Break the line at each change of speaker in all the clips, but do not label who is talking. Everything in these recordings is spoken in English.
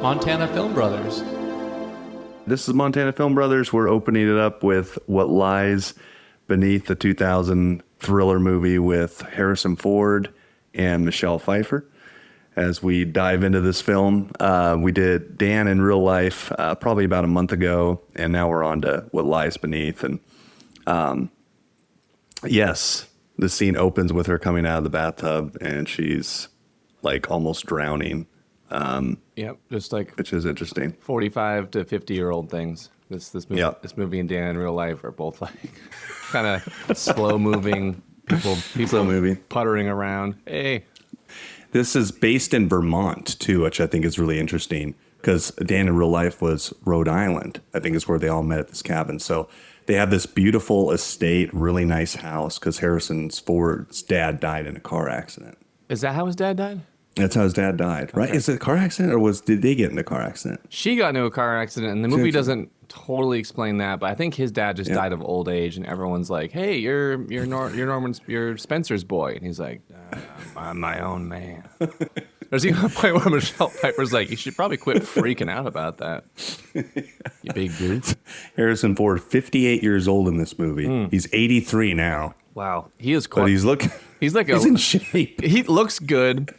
Montana Film Brothers.
This is Montana Film Brothers. We're opening it up with What Lies Beneath, the 2000 thriller movie with Harrison Ford and Michelle Pfeiffer. As we dive into this film, we did Dan in Real Life probably about a month ago, and now we're on to What Lies Beneath. And yes, the scene opens with her coming out of the bathtub, and she's like almost drowning.
Yep, just like
Which is interesting.
45 to 50-year-old things. This movie,
Yep.
this movie and Dan in Real Life are both like kind of slow moving people
Slow movie.
puttering around. Hey,
This is based in Vermont, too, which I think is really interesting because Dan in Real Life was Rhode Island, I think is where they all met at this cabin. So they have this beautiful estate, really nice house because Harrison Ford's dad died in a car accident.
is that how his dad died?
That's how his dad died, right?
Okay.
Is it a car accident or did they get in a car accident?
She got into a car accident, and the movie doesn't totally explain that. But I think his dad just
Yeah.
died of old age, and everyone's like, "Hey, you're Spencer's boy," and he's like, "I'm my own man." There's even a point where Michelle Pfeiffer's like, "You should probably quit freaking out about that, you big goof."
Harrison Ford, 58 years old in this movie. He's 83 now,
Wow, he is
but
quite.
he's looking.
He's like
He's in shape.
He looks good.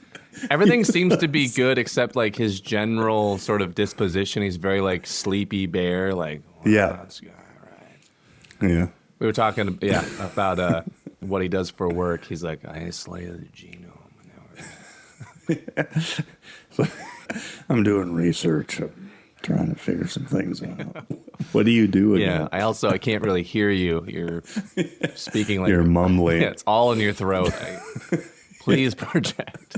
Everything seems to be good except like his general sort of disposition. He's very like sleepy bear. Like,
Yeah.
that's good, all right.
Yeah.
We were talking, about what he does for work. He's like, I slay the genome.
I'm doing research. I'm trying to figure some things out. What do you do again?
Yeah. I can't really hear you. You're speaking like
You're mumbling.
Yeah, it's all in your throat. Please project.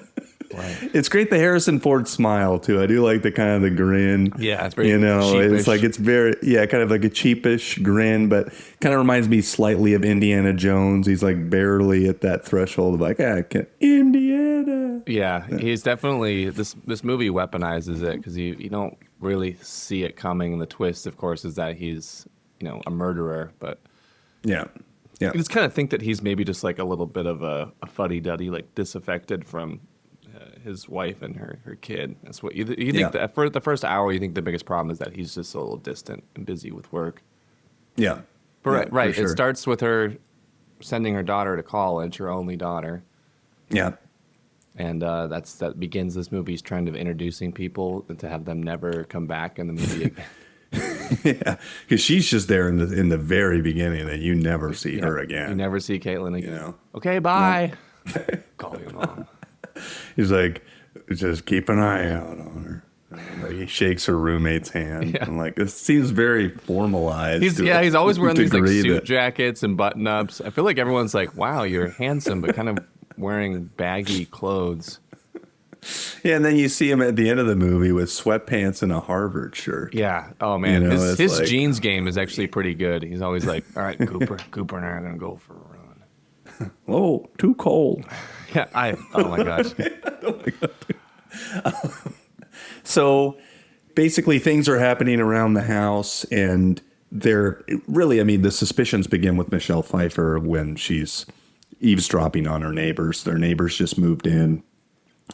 Right.
It's great the Harrison Ford smile too. I do like the kind of the grin.
Yeah, it's very
it's
sheepish.
like it's very kind of like a cheapish grin, but kind of reminds me slightly of Indiana Jones. He's like barely at that threshold of like, Indiana.
Yeah, he's definitely this movie weaponizes it because you don't really see it coming. The twist, of course, is that he's a murderer, but
Yeah. Yeah.
you just kind of think that he's maybe just like a little bit of a fuddy-duddy, like disaffected from his wife and her kid. That's what you think. That for the first hour, you think the biggest problem is that he's just a little distant and busy with work.
Yeah.
But right.
for sure.
It starts with her sending her daughter to college, her only daughter.
Yeah.
And that begins this movie. He's trying to introducing people to have them never come back in the movie again.
Yeah. Because she's just there in the very beginning and you never see her again.
You never see Caitlin again.
You know?
Okay, bye. Call your mom.
He's like, just keep an eye out on her. Like he shakes her roommate's hand.
Yeah.
I'm like, this seems very formalized.
He's always wearing these like
degree
suit
that-
jackets and button ups. I feel like everyone's like, wow, you're handsome, but kind of wearing baggy clothes.
Yeah, and then you see him at the end of the movie with sweatpants and a Harvard shirt.
Yeah. Oh man,
You know,
his
it's like-
jeans game is actually pretty good. He's always like, all right, Cooper and I are gonna go for a run.
Oh, too cold.
Yeah. Oh my gosh.
So basically, things are happening around the house, and they're really, the suspicions begin with Michelle Pfeiffer when she's eavesdropping on her neighbors. Their neighbors just moved in,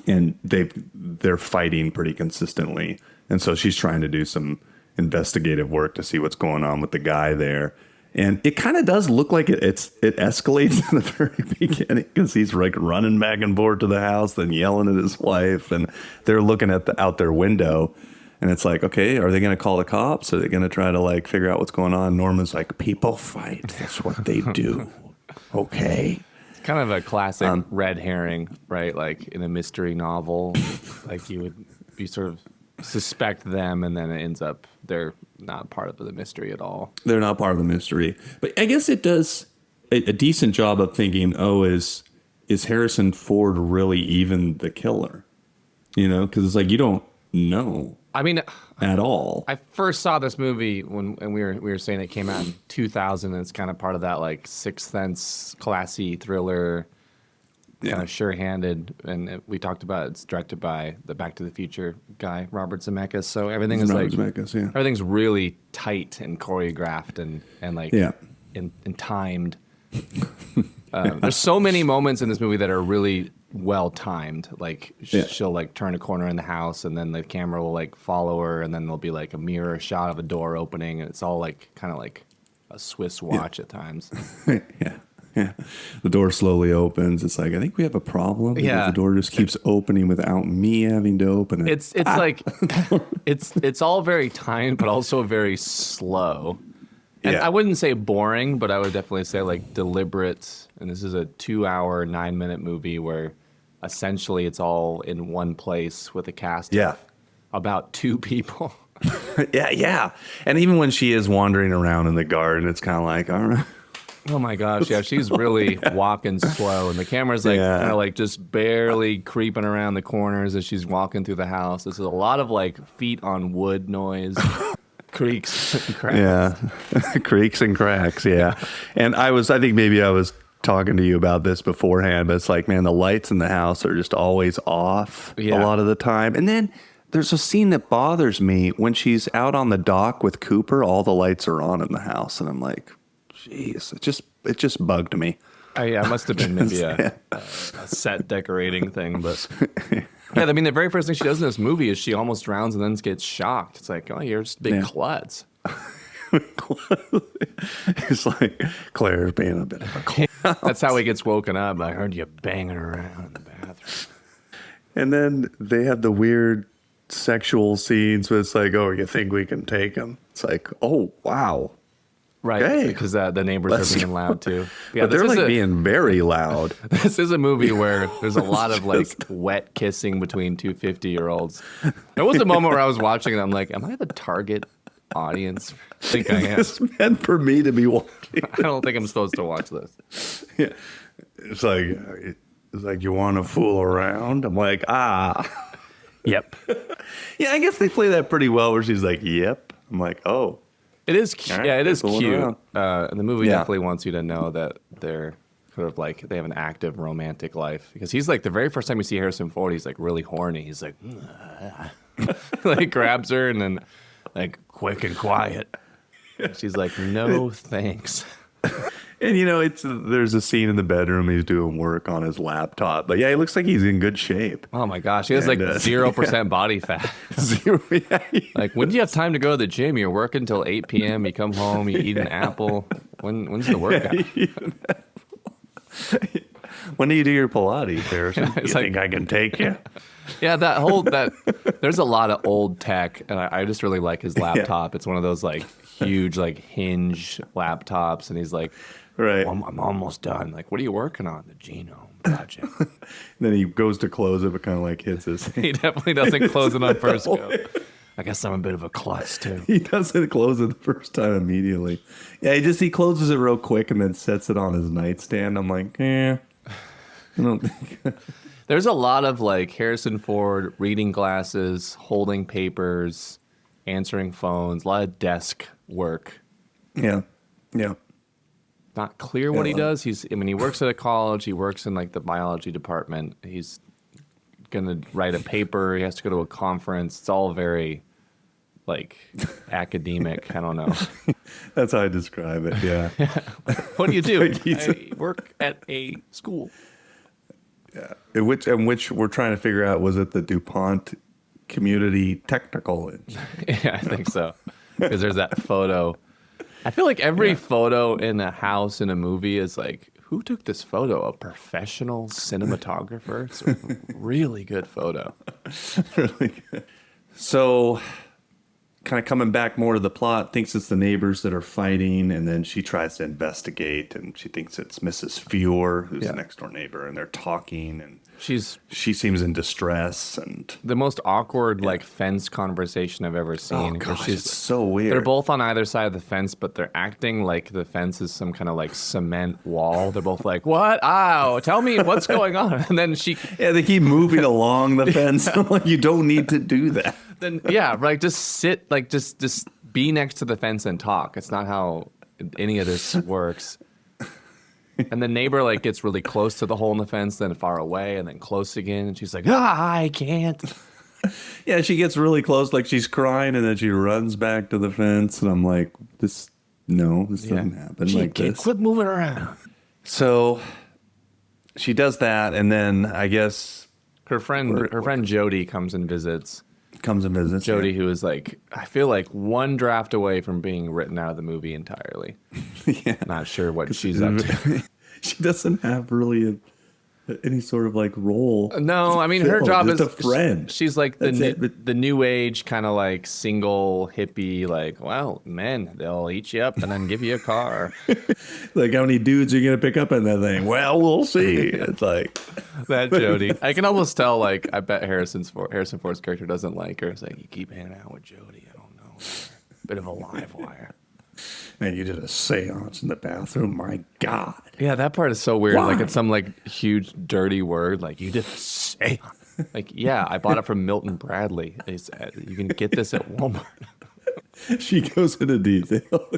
and they're fighting pretty consistently. And so she's trying to do some investigative work to see what's going on with the guy there. And it kind of does look like it escalates in the very beginning because he's like running back and forth to the house, then yelling at his wife, and they're looking out their window. And it's like, okay, are they going to call the cops? Are they going to try to like figure out what's going on? Norman's like, people fight. That's what they do. Okay.
It's kind of a classic red herring, right? Like in a mystery novel, like you sort of suspect them, and then it ends up they're not part of the mystery at all.
They're not part of the mystery. But I guess it does a decent job of thinking, is Harrison Ford really even the killer? Because it's like you don't know
I mean,
at all.
I first saw this movie when we were saying it came out in 2000, and it's kind of part of that like Sixth Sense classy thriller, kind of sure-handed. And we talked about it's directed by the Back to the Future guy, Robert Zemeckis. So everything is
Robert
like
Zemeckis, yeah.
everything's really tight and choreographed and like and timed. There's so many moments in this movie that are really well timed. Like
Yeah.
she'll like turn a corner in the house, and then the camera will like follow her, and then there'll be like a mirror shot of a door opening, and it's all like kind of like a Swiss watch at times.
Yeah. Yeah. The door slowly opens. It's like, I think we have a problem. Because
Yeah.
The door just keeps opening without me having to open it.
It's like it's all very timed, but also very slow. And
Yeah.
I wouldn't say boring, but I would definitely say like deliberate. And this is a 2-hour, 9-minute movie where essentially it's all in one place with a cast
Yeah.
of about 2 people.
Yeah. Yeah. And even when she is wandering around in the garden, it's kind of like, all right.
Oh my gosh, yeah, she's really walking slow, and the camera's like
Yeah.
kind of like just barely creeping around the corners as she's walking through the house. There's a lot of like feet on wood noise, creaks, and cracks.
Yeah. Creaks and cracks. Yeah. And I think maybe I was talking to you about this beforehand, but it's like, man, the lights in the house are just always off a
Yeah.
lot of the time. And then there's a scene that bothers me when she's out on the dock with Cooper, all the lights are on in the house. And I'm like, jeez, it just bugged me.
Yeah, it must have been maybe a set decorating thing, but yeah, I mean, the very first thing she does in this movie is she almost drowns and then gets shocked. It's like, oh, you're just a big
Yeah.
klutz.
It's like Claire's being a bit of a klutz.
That's how he gets woken up. I heard you banging around in the bathroom.
And then they have the weird sexual scenes where it's like, oh, you think we can take him? It's like, oh, wow.
Right,
Okay.
because the neighbors
Let's
are being
go.
loud too. Yeah,
But they're
this is
like
a-
being very loud.
This is a movie where there's a lot of like wet kissing between 2 50-year-olds. There was a moment where I was watching and I'm like, am I the target audience? I think I am.
It's meant for me to be watching.
I don't think I'm supposed to watch this.
Yeah. It's like you want to fool around. I'm like,
Yep.
yeah. I guess they play that pretty well. Where she's like, yep. I'm like, oh,
It is cute.
right,
Yeah, it is
fooling
cute.
around.
And the movie
Yeah.
definitely wants you to know that they're sort of like they have an active romantic life, because he's like the very first time you see Harrison Ford, he's like really horny. He's like, like grabs her and then like quick and quiet. And she's like, no thanks.
and there's a scene in the bedroom. He's doing work on his laptop, but yeah, he looks like he's in good shape.
Oh my gosh, he has like
And,
0% body fat.
Zero. Yeah.
Like, when do you have time to go to the gym? You're working till 8 p.m. You come home, you eat an apple. When's the workout?
When do you do your Pilates, Harrison? You
It's like-
think I can take you?
Yeah, there's a lot of old tech, and I just really like his laptop. It's one of those like huge like hinge laptops, and he's like,
Right.
I'm almost done. Like, what are you working on? The Genome Project.
Then he goes to close it, but kind of like hits his.
He definitely doesn't close it on first go. I guess I'm a bit of a klutz too.
He doesn't close it the first time immediately. Yeah, he closes it real quick and then sets it on his nightstand. I'm like, I don't think.
There's a lot of like Harrison Ford reading glasses, holding papers, answering phones, a lot of desk work.
Yeah.
Not clear what he
Yeah.
does. He works at a college. He works in like the biology department. He's gonna write a paper. He has to go to a conference. It's all very like academic. I don't know.
That's how I describe it. Yeah.
What do you do?
Like he's-
I work at a school.
In which we're trying to figure out, was it the DuPont Community Technical?
Yeah, I think so. Because there's that photo. I feel like every photo in a house in a movie is like, who took this photo? A professional cinematographer? It's a really good photo.
Really good. So, kind of coming back more to the plot, thinks it's the neighbors that are fighting, and then she tries to investigate, and she thinks it's Mrs. Fior, who's the next door neighbor, and they're talking, and
She's
she seems in distress, and
the most awkward like fence conversation I've ever seen.
oh
where
gosh,
she's-
it's so weird.
They're both on either side of the fence, but they're acting like the fence is some kind of like cement wall. They're both like, "What? Ow! Tell me what's going on." And then
they keep moving along the fence. I'm like, you don't need to do that.
just sit, like just be next to the fence and talk. It's not how any of this works. And the neighbor like gets really close to the hole in the fence, then far away, and then close again. And she's like, I can't.
Yeah, she gets really close, like she's crying, and then she runs back to the fence, and I'm like, this doesn't happen
Gee,
like
kid,
this.
quit moving around.
So she does that, and then I guess
Her friend Jody comes and visits.
comes and visits
Jody, who is like, I feel like one draft away from being written out of the movie entirely.
Yeah.
Not sure what she's up to.
She doesn't have really any sort of like role.
No, I mean her
Phil,
job is
just a friend.
She's like
That's it.
the new age kind of like single hippie. Like, well, men, they'll eat you up and then give you a car.
Like, how many dudes are you gonna pick up in that thing? Well, we'll see. It's like
That Jody, I can almost tell. Like, I bet Harrison Ford's character doesn't like her. It's like, you keep hanging out with Jody. I don't know, bit of a live wire.
man, you did a seance in the bathroom. My God.
Yeah, that part is so weird.
Why?
Like, it's some like huge dirty word. Like, you did a seance. Like, yeah, I bought it from Milton Bradley. You can get this at Walmart.
She goes into detail.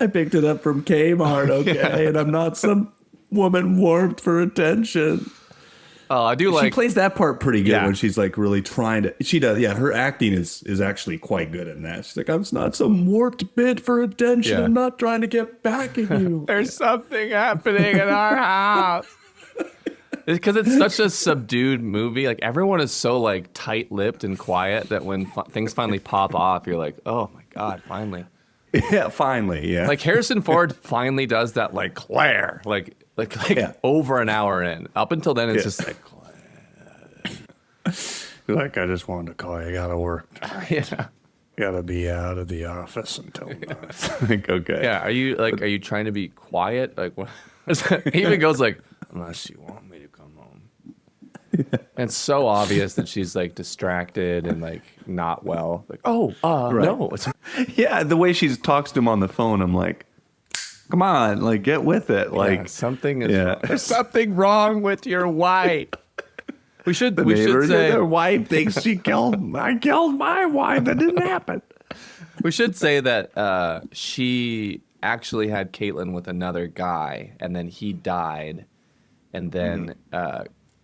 I picked it up from Kmart, okay, and I'm not some woman warped for attention.
Oh, I do
She
like.
plays that part pretty good
Yeah.
when she's like really trying to. She does, yeah. Her acting is actually quite good in that. She's like, I'm not some warped bit for attention.
Yeah.
I'm not trying to get back at you.
There's something happening in our house. Because it's such a subdued movie. Like, everyone is so like tight-lipped and quiet that when things finally pop off, you're like, oh my God, finally.
Yeah, finally, yeah.
Like, Harrison Ford finally does that, like, Claire, like
Yeah.
over an hour in. Up until then, it's
Yeah.
just like,
Like, I just wanted to call you. Gotta work.
yeah.
Gotta be out of the office until nine. Like, okay.
Yeah, are you trying to be quiet? Like, what? He even goes like, unless you want me to come home. And it's so obvious that she's like distracted and like not well. Like, oh, no. It's,
Yeah, the way she talks to him on the phone, I'm like, come on, like, get with it. Like,
yeah, something is
yeah.
wrong. There's something wrong with your wife. We should
neighbor,
say
their wife thinks I killed my wife. That didn't happen.
we should say that she actually had Caitlin with another guy, and then he died, and then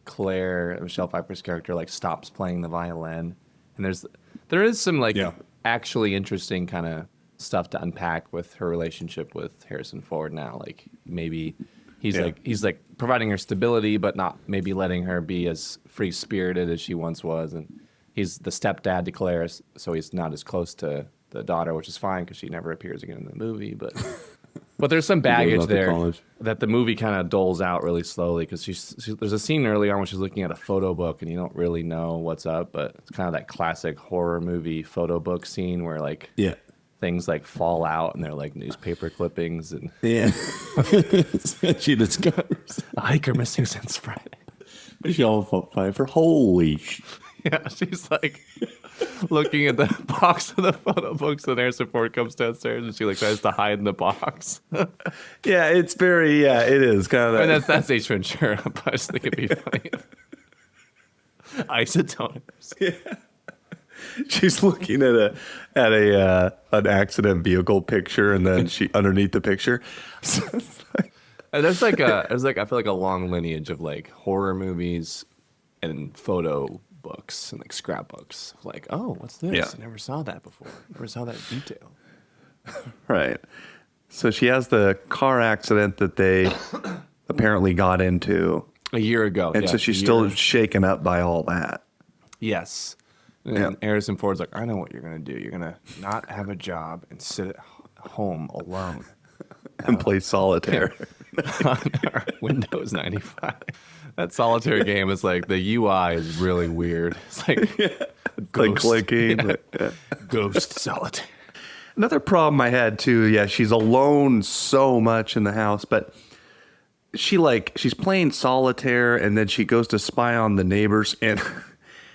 Claire, Michelle Pfeiffer's character, like stops playing the violin, and there is some like
Yeah.
actually interesting kind of stuff to unpack with her relationship with Harrison Ford now. Like, maybe he's like providing her stability, but not maybe letting her be as free spirited as she once was, and he's the stepdad to Claire, so he's not as close to the daughter, which is fine because she never appears again in the movie. But there's some baggage
off to
there
college.
that the movie kind of doles out really slowly, because there's a scene early on when she's looking at a photo book and you don't really know what's up, but it's kind of that classic horror movie photo book scene where like
Yeah.
things like fall out and they're like newspaper clippings, and
Yeah. She discovers
a hiker missing since Friday.
Michelle Pfeiffer. Holy
Yeah, she's like looking at the box of the photo books, and Harrison Ford comes downstairs and she like tries to hide in the box.
Yeah, it's very, yeah, it is kind of
And
that.
that's Ace Ventura, but I just think it'd be funny. Isotoners.
She's looking at an accident vehicle picture, and then she underneath the picture.
And there's like I feel like a long lineage of like horror movies and photo books and like scrapbooks. Like, oh, what's this?
Yeah.
I never saw that before. Never saw that detail.
Right. So she has the car accident that they apparently got into,
A year ago.
and
yeah,
so she's
a
still
year-
shaken up by all that.
Yes. And
Yeah.
Harrison Ford's like, I know what you're gonna do. You're gonna not have a job and sit at home alone
And play solitaire.
on our Windows 95. That solitaire game is like, the UI is really weird. It's like
Like
Ghost.
clicking.
Yeah.
Yeah.
Ghost solitaire.
Another problem I had too, yeah, she's alone so much in the house, but she's playing solitaire, and then she goes to spy on the neighbors, and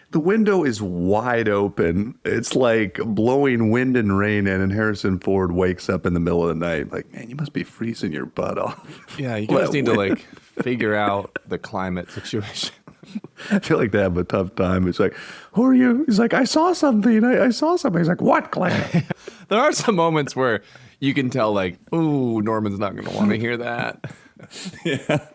the window is wide open. It's like blowing wind and rain in, and Harrison Ford wakes up in the middle of the night like, man, you must be freezing your butt off.
Yeah, you guys
That
need to
wind.
like figure out the climate situation.
I feel like they have a tough time. It's like, who are you? He's like, I saw something. I saw something. He's like, what, Claire?
There are some moments where you can tell, like, ooh, Norman's not going to want to hear that.
Yeah.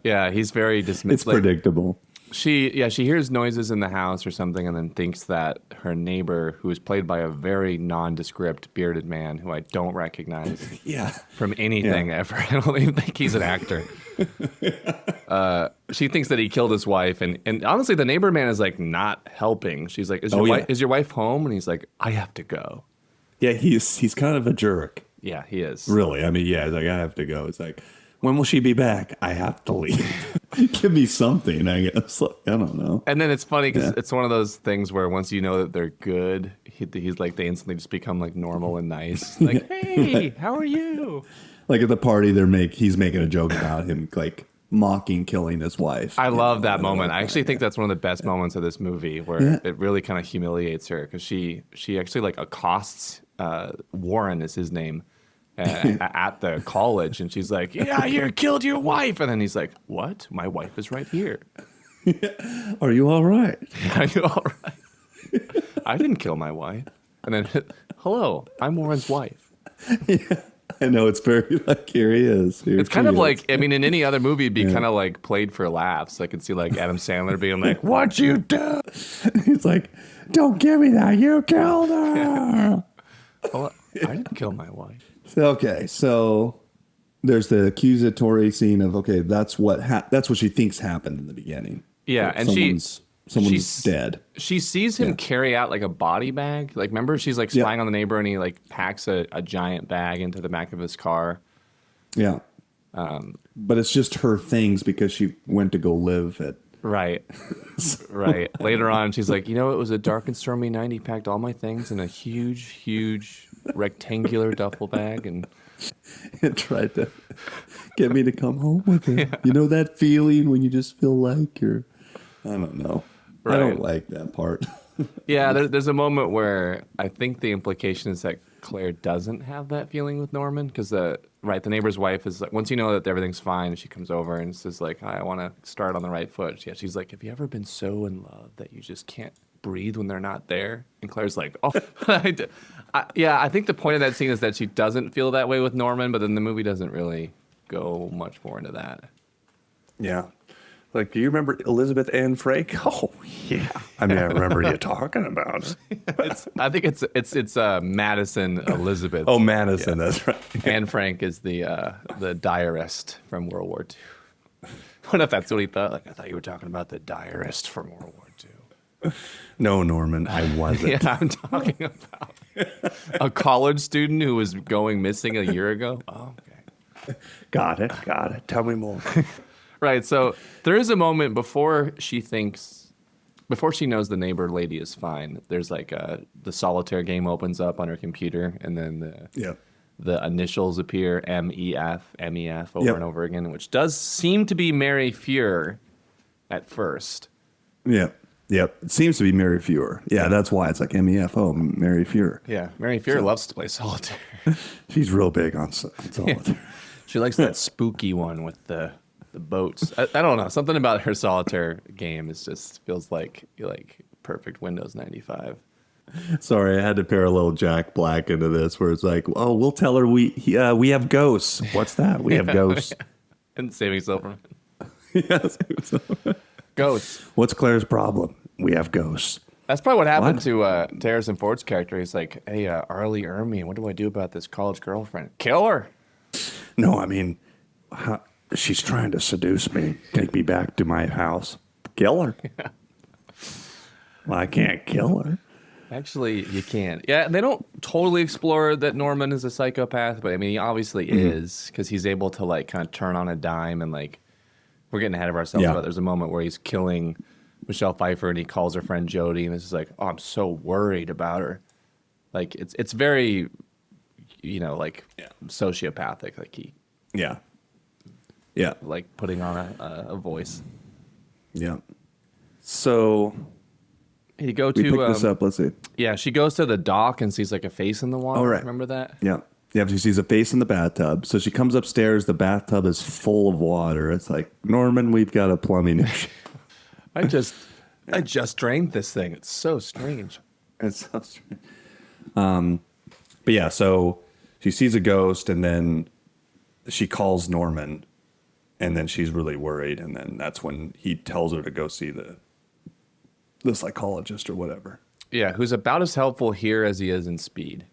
Yeah, he's very dismissive.
It's predictable.
She hears noises in the house or something, and then thinks that her neighbor, who is played by a very nondescript bearded man who I don't recognize
Yeah.
from anything ever. I don't even think he's an actor. She thinks that he killed his wife, and honestly, the neighbor man is like not helping. She's like, is your wife home? And he's like, I have to go.
Yeah, he's kind of a jerk.
Yeah, he is.
Really. I mean, yeah, it's like, I have to go. It's like, when will she be back? I have to leave. Give me something, I guess. Like, I don't know.
And then it's funny because it's one of those things where once you know that they're good, he's like, they instantly just become like normal and nice. Like, hey, how are you?
Like at the party, he's making a joke about him, like mocking killing his wife.
I love that moment. I actually think that's one of the best moments of this movie, where it really kind of humiliates her because she actually like accosts Warren is his name at the college, and she's like, "Yeah, you killed your wife," and then he's like, "What? My wife is right here."
Are you all right?
Are you all right? I didn't kill my wife. And then, hello, I'm Warren's wife.
I know, it's very like, here he is.
It's kind of like, I mean, in any other movie, it'd be kind of like played for laughs. I could see like Adam Sandler being like, "What'd you do?"
He's like, "Don't give me that. You killed her."
Well, I didn't kill my wife.
Okay, so there's the accusatory scene of, okay, that's what she thinks happened in the beginning.
Yeah,
Like
and
someone's
she's
dead.
She sees him carry out like a body bag. Like, remember, she's like spying on the neighbor, and he like packs a giant bag into the back of his car.
Yeah. But it's just her things because she went to go live at.
Right. Right. Later on, she's like, it was a dark and stormy night. He packed all my things in a huge rectangular duffel bag and
tried to get me to come home with him. Yeah. You know that feeling when you just feel like you're, I don't know. Right. I don't like that part.
Yeah, there's a moment where I think the implication is that Claire doesn't have that feeling with Norman because the neighbor's wife is like, once you know that everything's fine, she comes over and says like, "Hi, I want to start on the right foot." Yeah, she's like, "Have you ever been so in love that you just can't breathe when they're not there?" And Claire's like, "Oh, I think the point of that scene is that she doesn't feel that way with Norman, but then the movie doesn't really go much more into that."
Yeah. Like, do you remember Elizabeth Ann Frank? Oh, yeah. I mean, I remember you talking about.
I think it's Madison Elizabeth.
Oh, Madison, that's right.
Anne Frank is the diarist from World War II. I don't know if that's what he thought. Like, I thought you were talking about the diarist from World War II.
No, Norman, I wasn't.
Yeah, I'm talking about a college student who was going missing a year ago. Oh, okay.
Got it. Tell me more.
Right, so there is a moment before she knows the neighbor lady is fine. There's like the solitaire game opens up on her computer, and then the initials appear, MEF over and over again, which does seem to be Mary Fuhr at first.
Yep. It seems to be Mary Fuhr. Yeah, that's why it's like MEF. Oh, Mary Fuhr.
Yeah, Mary Fuhr loves to play solitaire.
She's real big on solitaire.
Yeah. She likes that spooky one with the boats. I don't know. Something about her solitaire game feels like perfect Windows 95.
Sorry, I had to parallel Jack Black into this, where it's like, "Oh, we'll tell her we have ghosts." What's that? We have ghosts.
And Saving Silverman.
Yes.
Ghosts.
What's Claire's problem? We have ghosts.
That's probably what happened to Harrison Ford's character. He's like, "Hey, Arlie Ermey, what do I do about this college girlfriend? Kill her."
No, I mean, she's trying to seduce me, take me back to my house. Kill her. Yeah. Well, I can't kill her.
Actually, you can't. Yeah, they don't totally explore that Norman is a psychopath, but I mean, he obviously is, because he's able to like kind of turn on a dime, and like, we're getting ahead of ourselves. But there's a moment where he's killing Michelle Pfeiffer, and he calls her friend Jody, and it's just like, "Oh, I'm so worried about her." Like, it's very, like sociopathic. Like like putting on a voice.
Yeah. So
you go
we
to
pick this up. Let's see.
Yeah, she goes to the dock and sees like a face in the water.
Oh, right.
Remember that?
Yeah. Yeah, she sees a face in the bathtub. So she comes upstairs. The bathtub is full of water. It's like, "Norman, we've got a plumbing issue."
I just drained this thing. It's so strange.
It's so strange. But yeah, so she sees a ghost, and then she calls Norman, And then she's really worried, and then that's when he tells her to go see the psychologist or whatever.
Yeah, who's about as helpful here as he is in Speed.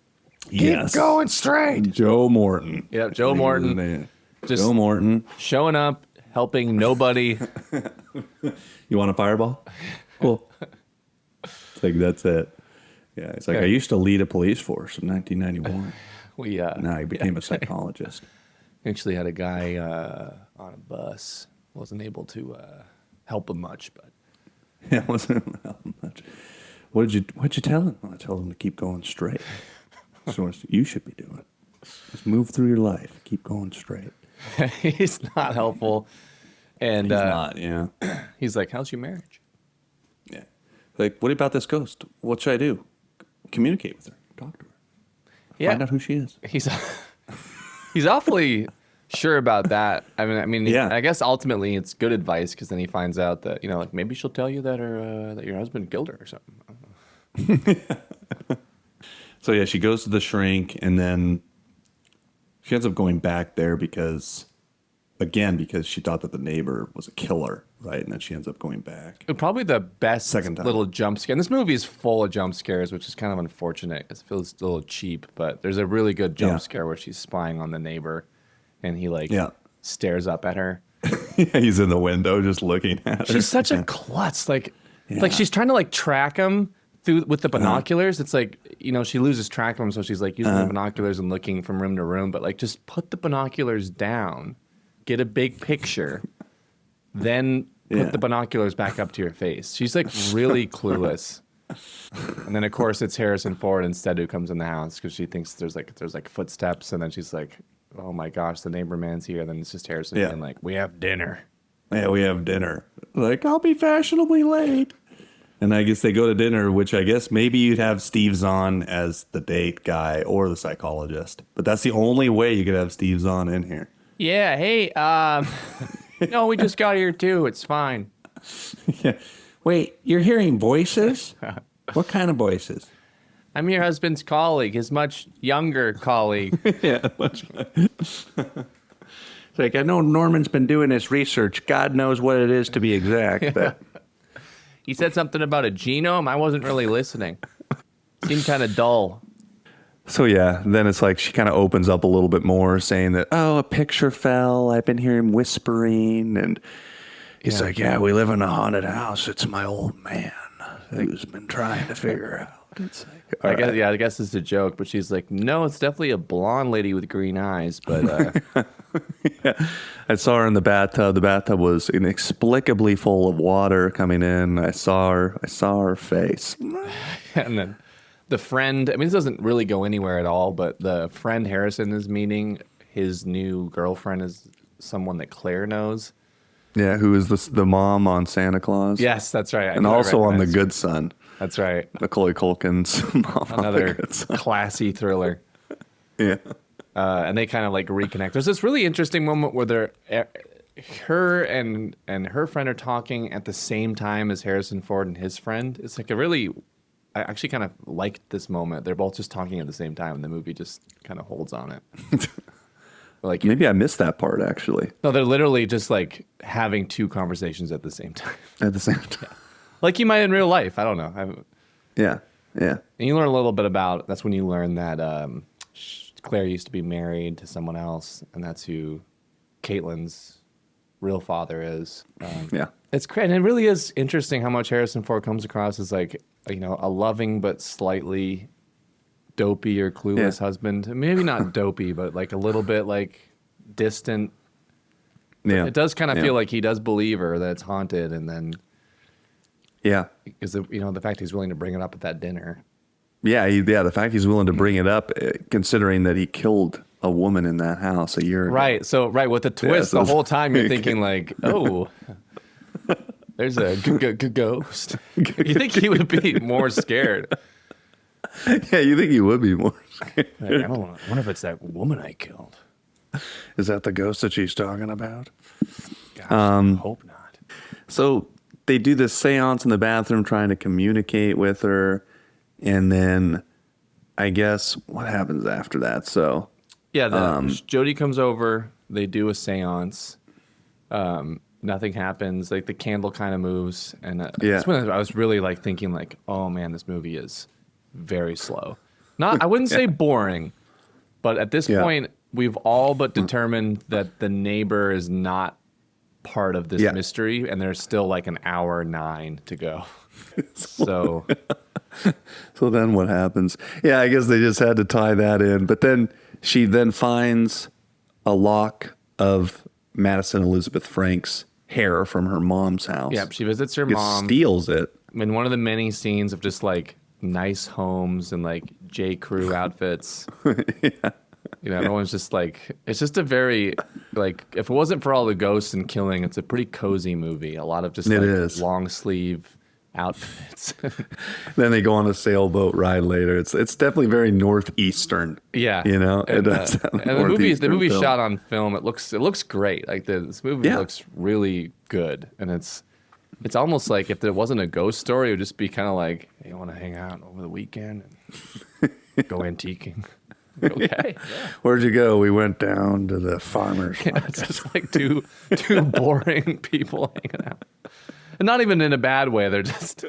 Yes.
Keep going straight.
Joe Morton.
Yeah, Joe Morton. Just
Joe Morton.
showing up, helping nobody.
You want a fireball? Cool. It's like, that's it. Yeah, it's like, I used to lead a police force in 1991.
We
Now he became a psychologist.
actually had a guy on a bus. Wasn't able to help him much, but
Yeah, it wasn't much. What'd you tell him? I told him to keep going straight. That's what you should be doing. Just move through your life. Keep going straight.
he's not helpful. And
He's not, yeah.
he's like, "How's your marriage?"
Yeah. Like, what about this ghost? What should I do? Communicate with her. Talk to her.
Yeah,
Find out who she is.
he's awfully sure about that. I mean,
Yeah.
I guess ultimately it's good advice because then he finds out that like maybe she'll tell you that that your husband killed her or something.
So yeah, she goes to the shrink, and then she ends up going back there because she thought that the neighbor was a killer, right? And then she ends up going back.
Probably the best
Second time.
little jump scare. And this movie is full of jump scares, which is kind of unfortunate. It feels a little cheap, but there's a really good jump
Yeah.
scare where she's spying on the neighbor, and he
Yeah.
stares up at her.
He's in the window just looking at her.
She's such a klutz. Like
Yeah.
she's trying to track him with the binoculars. It's like she loses track of him, so she's using the binoculars and looking from room to room. But just put the binoculars down, get a big picture, then
Yeah.
put the binoculars back up to your face. She's really clueless. And then of course it's Harrison Ford instead who comes in the house because she thinks there's footsteps, and then she's like, "Oh my gosh, the neighbor man's here." And then it's just Harrison
Yeah.
being like, "We have dinner."
Yeah, we have dinner. Like, I'll be fashionably late. And I guess they go to dinner, which I guess maybe you'd have Steve Zahn as the date guy or the psychologist. But that's the only way you could have Steve Zahn in here.
Yeah, hey, no, we just got here too. It's fine.
Yeah. Wait, you're hearing voices? What kind of voices?
I'm your husband's colleague, his much younger colleague.
Yeah. It's like, I know Norman's been doing this research. God knows what it is to be exact. But
He said something about a genome. I wasn't really listening. Seemed kind of dull.
So yeah, then it's like she kind of opens up a little bit more, saying that, oh, a picture fell. I've been hearing whispering. And he's like, yeah, we live in a haunted house. It's my old man who's been trying to figure out. It's like,
I guess it's a joke, but she's like, no, it's definitely a blonde lady with green eyes. But
yeah. I saw her in the bathtub. The bathtub was inexplicably full of water coming in. I saw her face.
and then the friend, I mean, this doesn't really go anywhere at all, but the friend Harrison is meeting, his new girlfriend is someone that Claire knows.
Yeah, who is the mom on Santa Claus?
Yes, that's right.
And also on The
recognize-
Good Son.
That's right.
Macaulay Culkin's mom on The
Another
Good Son.
classy thriller.
Yeah.
And they kind of reconnect. There's this really interesting moment where her and her friend are talking at the same time as Harrison Ford and his friend. It's I actually kind of liked this moment. They're both just talking at the same time, and the movie just kind of holds on it.
Maybe I missed that part, actually.
No, they're literally just having two conversations at the same time.
At the same time.
Like you might in real life. I don't know.
Yeah. Yeah.
And you learn a little bit about, that's when you learn that Claire used to be married to someone else, and that's who Caitlin's real father is.
Yeah.
It's great. And it really is interesting how much Harrison Ford comes across as a loving but slightly dopey or clueless husband. Maybe not dopey, but a little bit distant.
Yeah.
It does kind of feel like he does believe her that it's haunted, and then
Yeah.
is the fact he's willing to bring it up at that dinner.
Yeah. The fact he's willing to bring it up, considering that he killed a woman in that house a year ago.
Right. So, with the twist,
so
the whole time you're thinking oh, there's a ghost. You think he would be more scared.
Yeah, you think he would be more scared.
I don't know. I wonder if it's that woman I killed.
Is that the ghost that she's talking about?
Gosh, I hope not.
So they do this seance in the bathroom trying to communicate with her. And then I guess what happens after that? So
Yeah, Jody comes over. They do a seance. Nothing happens. Like the candle kind of moves, and
Yeah.
that's when I was really like thinking like, oh man, this movie is very slow. Not, I wouldn't say boring, but at this
Yeah.
point, we've all but determined that the neighbor is not part of this
Yeah.
mystery, and there's still like an hour 9 to go. So
So then what happens? Yeah, I guess they just had to tie that in. But then she then finds a lock of Madison Elizabeth Frank's hair from her mom's house.
yeah, she visits her
Gets-
mom
steals it.
in one of the many scenes of just like nice homes and like J. Crew outfits. You know, everyone's just like, it's just a very, like, if it wasn't for all the ghosts and killing, it's a pretty cozy movie. A lot of just
It
like
is.
long sleeve outfits.
Then they go on a sailboat ride later. It's definitely very northeastern.
Yeah,
You know,
and,
it does have
and the
northeastern
movie
feel.
shot on film. It looks great. Like this movie
Yeah.
looks really good, and it's almost like if there wasn't a ghost story, it would just be kind of like, hey, you want to hang out over the weekend and go antiquing. Okay,
Where'd you go? We went down to the farmer's market.
it's just like two boring people hanging out. And not even in a bad way. They're just,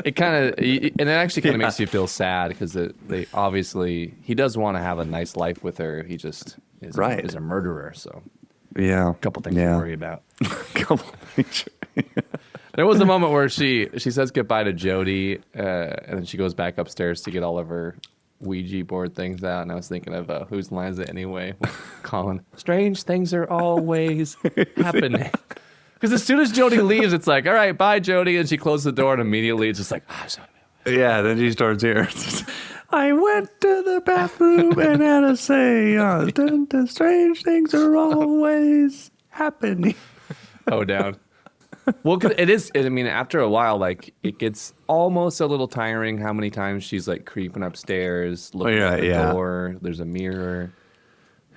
it kind of, and it actually kind of makes you feel sad because they obviously, he does want to have a nice life with her. He just is,
Right.
is a murderer. So
Yeah.
a couple things
yeah.
to worry about.
Couple things.
There was a moment where she says goodbye to Jody, and then she goes back upstairs to get all of her Ouija board things out. And I was thinking of whose line is it anyway? Colin, strange things are always happening. Because as soon as Jody leaves, it's like, all right, bye, Jody. And she closes the door, and immediately it's just like,
Yeah, then she starts here. I went to the bathroom and had a seance. The strange things are always happening.
oh, down. Well, 'cause it is. I mean, after a while, like it gets almost a little tiring. How many times she's like creeping upstairs, looking
yeah,
at the
yeah.
door. There's a mirror.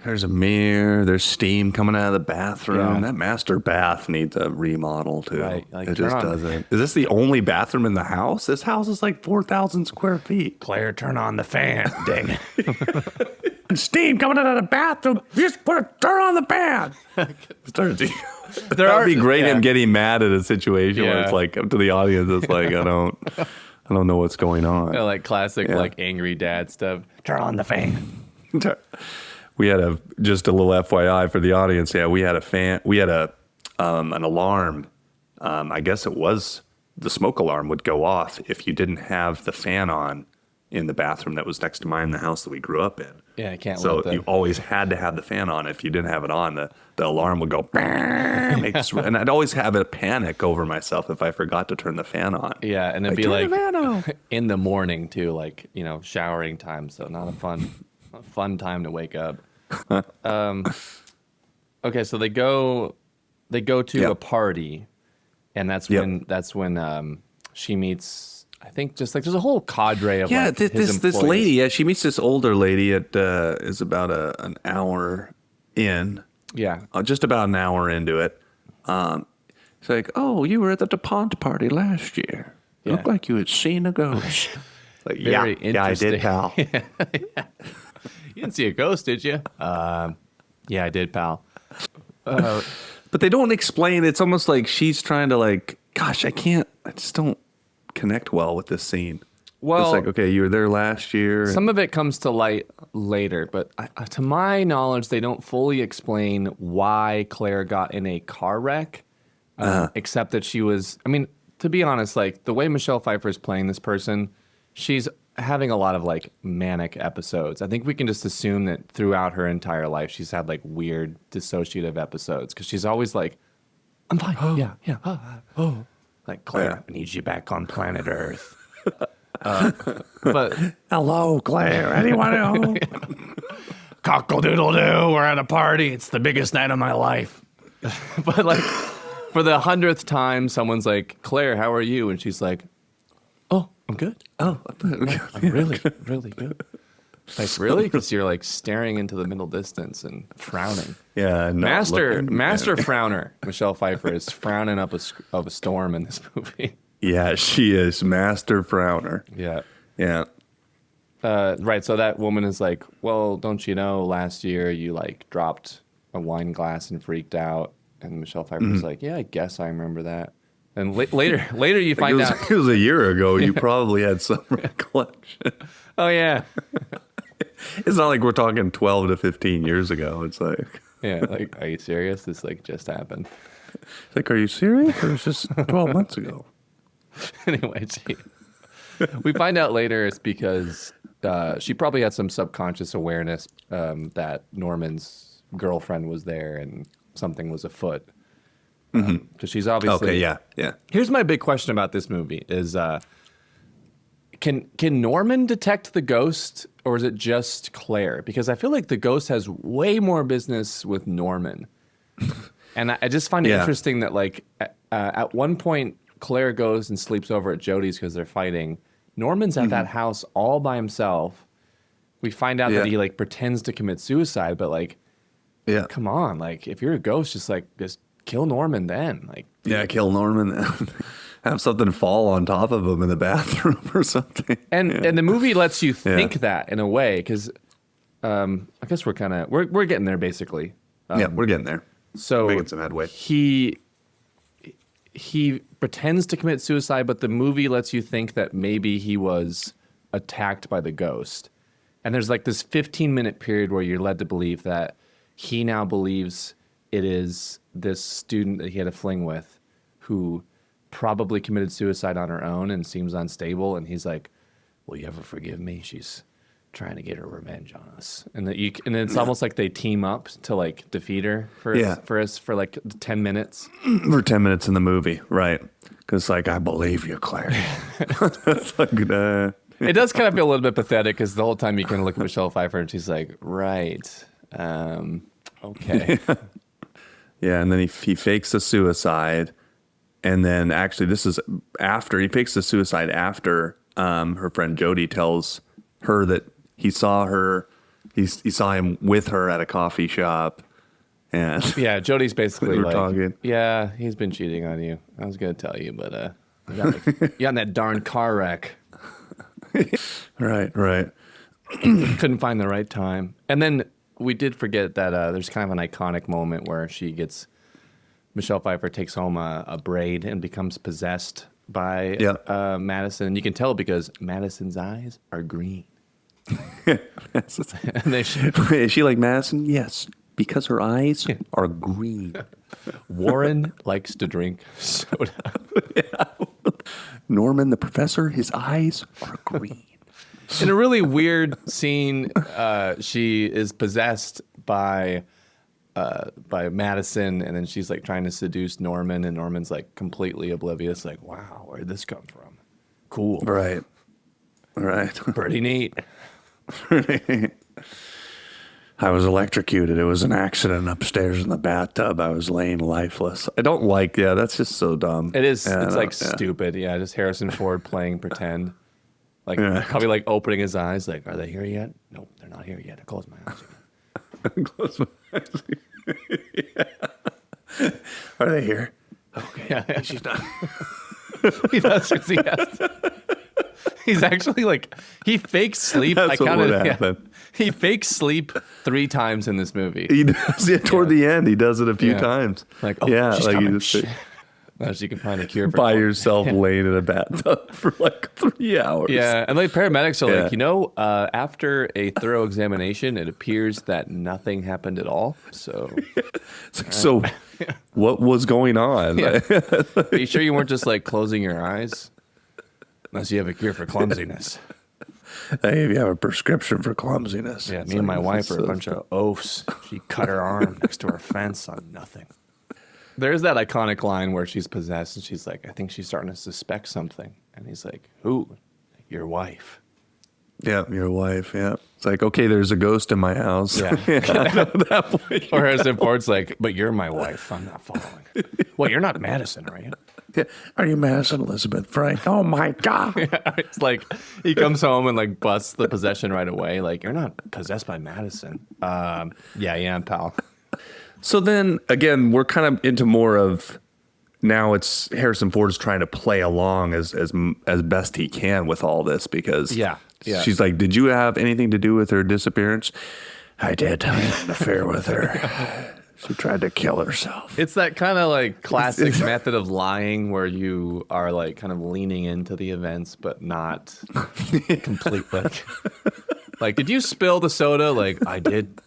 There's a mirror. There's steam coming out of the bathroom.
Yeah.
That master bath needs a remodel too.
Right, like,
it just
turn on-
doesn't. Is this the only bathroom in the house? This house is like 4,000 square feet.
Claire, turn on the fan. Dang it.
Steam coming out of the bathroom. Just turn on the fan.
There
That would be great.
yeah.
Him getting mad at a situation where
Yeah.
it's like up to the audience. It's like I don't know what's going on.
Yeah, like classic,
Yeah.
like angry dad stuff. Turn on the fan.
We had just a little FYI for the audience. Yeah, we had an alarm. I guess it was the smoke alarm would go off if you didn't have the fan on in the bathroom that was next to mine in the house that we grew up in.
Yeah, I can't
So
let the
you always had to have the fan on. If you didn't have it on, the alarm would go. And I'd always have a panic over myself if I forgot to turn the fan on.
yeah, and it'd be
Turn
like
the fan on.
in the morning too, like showering time. So not a fun time to wake up. Okay, so they go to
Yep.
a party, and that's
Yep.
when she meets. I think just like there's a whole cadre of
Yeah,
like, his
this
employees.
lady. Yeah, she meets this older lady. It is about an hour in.
Yeah,
Just about an hour into it. It's like, oh, you were at the DuPont party last year.
Yeah.
Looked like you had seen a ghost. It's like,
Very
yeah, I did,
interesting.
pal.
you didn't see a ghost, did you? Yeah, I did, pal.
But they don't explain. It's almost like she's trying to like, gosh, I just don't connect well with this scene.
Well,
it's like, okay, you were there last year.
some of it comes to light later, but to my knowledge, they don't fully explain why Claire got in a car wreck, except that she was. I mean, to be honest, like the way Michelle Pfeiffer is playing this person, she's having a lot of like manic episodes. I think we can just assume that throughout her entire life, she's had like weird dissociative episodes because she's always like, "I'm fine, yeah, like Claire,
Yeah.
I need you back on planet Earth." But
Hello, Claire. Anyone else?
cockle-doodle-doo, we're at a party. It's the biggest night of my life. But like for the 100th time, someone's like, Claire, how are you? And she's like, oh, I'm good.
Oh,
I'm really, really good. Like, really? Because you're like staring into the middle distance and frowning.
yeah. not
Master
looking.
frowner. Michelle Pfeiffer is frowning up a storm in this movie.
Yeah, she is master frowner.
Yeah.
Yeah.
Right. So that woman is like, well, don't you know, last year you like dropped a wine glass and freaked out. And Michelle Pfeiffer's like, yeah, I guess I remember that. And later you find out,
It was a year ago. You probably had some recollection.
oh yeah,
It's not like we're talking 12 to 15 years ago. It's like,
yeah, like, are you serious? This like just happened.
it's like, are you serious? It was just 12 months ago.
Anyway, we find out later it's because she probably had some subconscious awareness that Norman's girlfriend was there and something was afoot. Because she's obviously
Okay, yeah.
Here's my big question about this movie: is can Norman detect the ghost, or is it just Claire? Because I feel like the ghost has way more business with Norman, and I just find it
Yeah.
interesting that like at one point Claire goes and sleeps over at Jody's because they're fighting. Norman's at that house all by himself. We find out that
Yeah.
he like pretends to commit suicide, but like,
Yeah.
come on, like if you're a ghost, just kill Norman then. Like,
Yeah, kill Norman and have something fall on top of him in the bathroom or something.
and the movie lets you think that in a way because I guess we're getting there basically.
Yeah, we're getting there.
So
Making some headway.
He pretends to commit suicide, but the movie lets you think that maybe he was attacked by the ghost. And there's like this 15-minute period where you're led to believe that he now believes it is this student that he had a fling with who probably committed suicide on her own and seems unstable. And he's like, will you ever forgive me? She's trying to get her revenge on us. And and it's almost like they team up to like defeat her for like 10 minutes.
For 10 minutes in the movie, right. Because, like, I believe you, Claire. It's like,
It does kind of feel a little bit pathetic because the whole time you kind of look at Michelle Pfeiffer and she's like, right. Okay.
yeah, and then he fakes a suicide. And then actually, this is after he fakes the suicide after her friend Jody tells her that he saw her, he saw him with her at a coffee shop. And
Yeah, Jody's basically
We were
like,
talking.
yeah, he's been cheating on you. I was going to tell you, but you got in that darn car wreck.
right.
Couldn't find the right time. And then we did forget that there's kind of an iconic moment where Michelle Pfeiffer takes home a braid and becomes possessed by Madison. And you can tell because Madison's eyes are green. And they
Is she like Madison? Yes, because her eyes are green.
Warren likes to drink soda.
Norman, the professor, his eyes are green.
In a really weird scene, she is possessed by Madison, and then she's like trying to seduce Norman, and Norman's like completely oblivious, like, "Wow, where'd this come from? Cool,
Right.
pretty neat."
I was electrocuted. It was an accident upstairs in the bathtub. I was laying lifeless. I don't like, that's just so dumb.
It is.
Yeah,
It's
no,
like stupid. Yeah, just Harrison Ford playing pretend, like probably like opening his eyes, like, "Are they here yet? Nope, they're not here yet. I close my eyes again."
Close my eyes. Are they here? Okay.
Yeah.
She's not.
That's what he has. He's actually like he fakes sleep.
That's what would happen.
He fakes sleep 3 times in this movie.
He does it toward the end. He does it a few
Yeah.
times.
Like, oh,
yeah,
she's
like
coming.
you just
As you can find a cure for
by yourself laying in a bathtub for like 3 hours.
Yeah, and like paramedics are
Yeah.
like, after a thorough examination, it appears that nothing happened at all. So,
It's like, so what was going on?
yeah. Are you sure you weren't just like closing your eyes? Unless you have a cure for clumsiness.
Hey, if you have a prescription for clumsiness.
Yeah,
It's
me and
like,
my wife
this
are a
is
bunch of oafs. She cut her arm next to her fence on nothing. There's that iconic line where she's possessed and she's like, I think she's starting to suspect something. And he's like, who? Your wife.
Yeah, your wife. Yeah. It's like, okay, there's a ghost in my house.
Yeah.
At that point.
Or Harrison Ford's like, but you're my wife. I'm not following. Well, you're not Madison, are you?
Yeah. Are you Madison Elizabeth Frank? Oh my God.
It's like he comes home and like busts the possession right away. Like, you're not possessed by Madison. Yeah, pal.
So then again, we're kind of into more of now it's Harrison Ford's trying to play along as best he can with all this because
Yeah.
she's like, did you have anything to do with her disappearance? I did. I had an affair with her. She tried to kill herself.
It's that kind of like classic method of lying where you are like kind of leaning into the events, but not complete. Like, did you spill the soda? Like, I did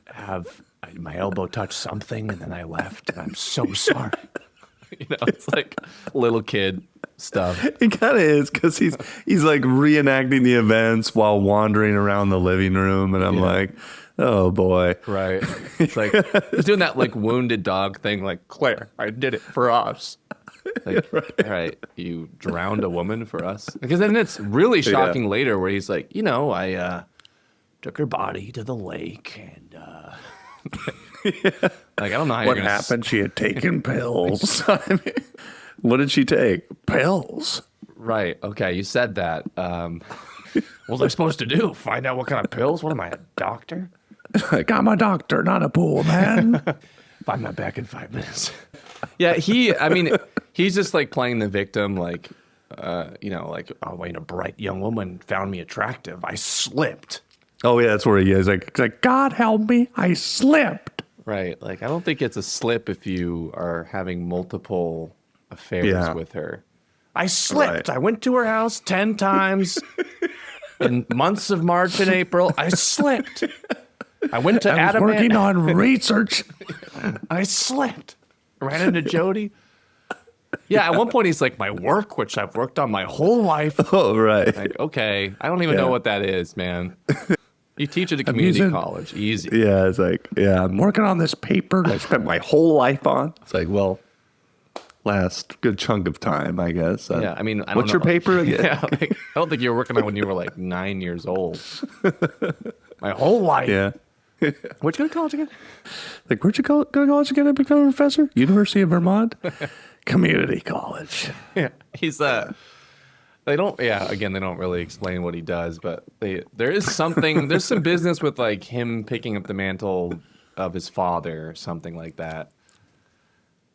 have my elbow touch something and then I left and I'm so sorry. You know, it's like little kid stuff.
It kind of is because he's like reenacting the events while wandering around the living room, and I'm like, oh boy,
Right. It's like he's doing that like wounded dog thing, like, Claire, I did it for us. Like, all right, you drowned a woman for us. Because then it's really shocking later where he's like, you know, I took her body to the lake and like, I don't know how
what
you're gonna
happened? She had taken pills. I mean, what did she take? Pills.
Right. Okay. You said that. What was I supposed to do? Find out what kind of pills? What am I, a doctor?
Like, I'm a doctor, not a pool man.
I'm not back in 5 minutes. Yeah. He's just like playing the victim. Like, you know, like, oh, wait, a bright young woman found me attractive. I slipped.
Oh yeah, that's where he is. Like, God help me, I slipped.
Right. Like, I don't think it's a slip if you are having multiple affairs with her. I slipped.
Right.
I went to her house 10 times in months of March and April. I slipped. I went to
I was
Adamant.
working on research.
I slipped. Ran into Jody. Yeah, at one point he's like, my work, which I've worked on my whole life.
Oh right.
Like, okay, I don't even know what that is, man. You teach at a community college. Easy.
Yeah, it's like, yeah, I'm working on this paper that I spent my whole life on. It's like, well, last good chunk of time, I guess.
Yeah, I mean, I don't
what's
know.
your paper again?
Yeah, like, I don't think you were working on it when you were like 9 years old. My whole life.
Yeah.
Where'd you go to college again?
Like, where'd you go to college again to become a professor? University of Vermont? Community college.
Yeah, he's They don't. Yeah, again, they don't really explain what he does, but there is something. There's some business with like him picking up the mantle of his father or something like that.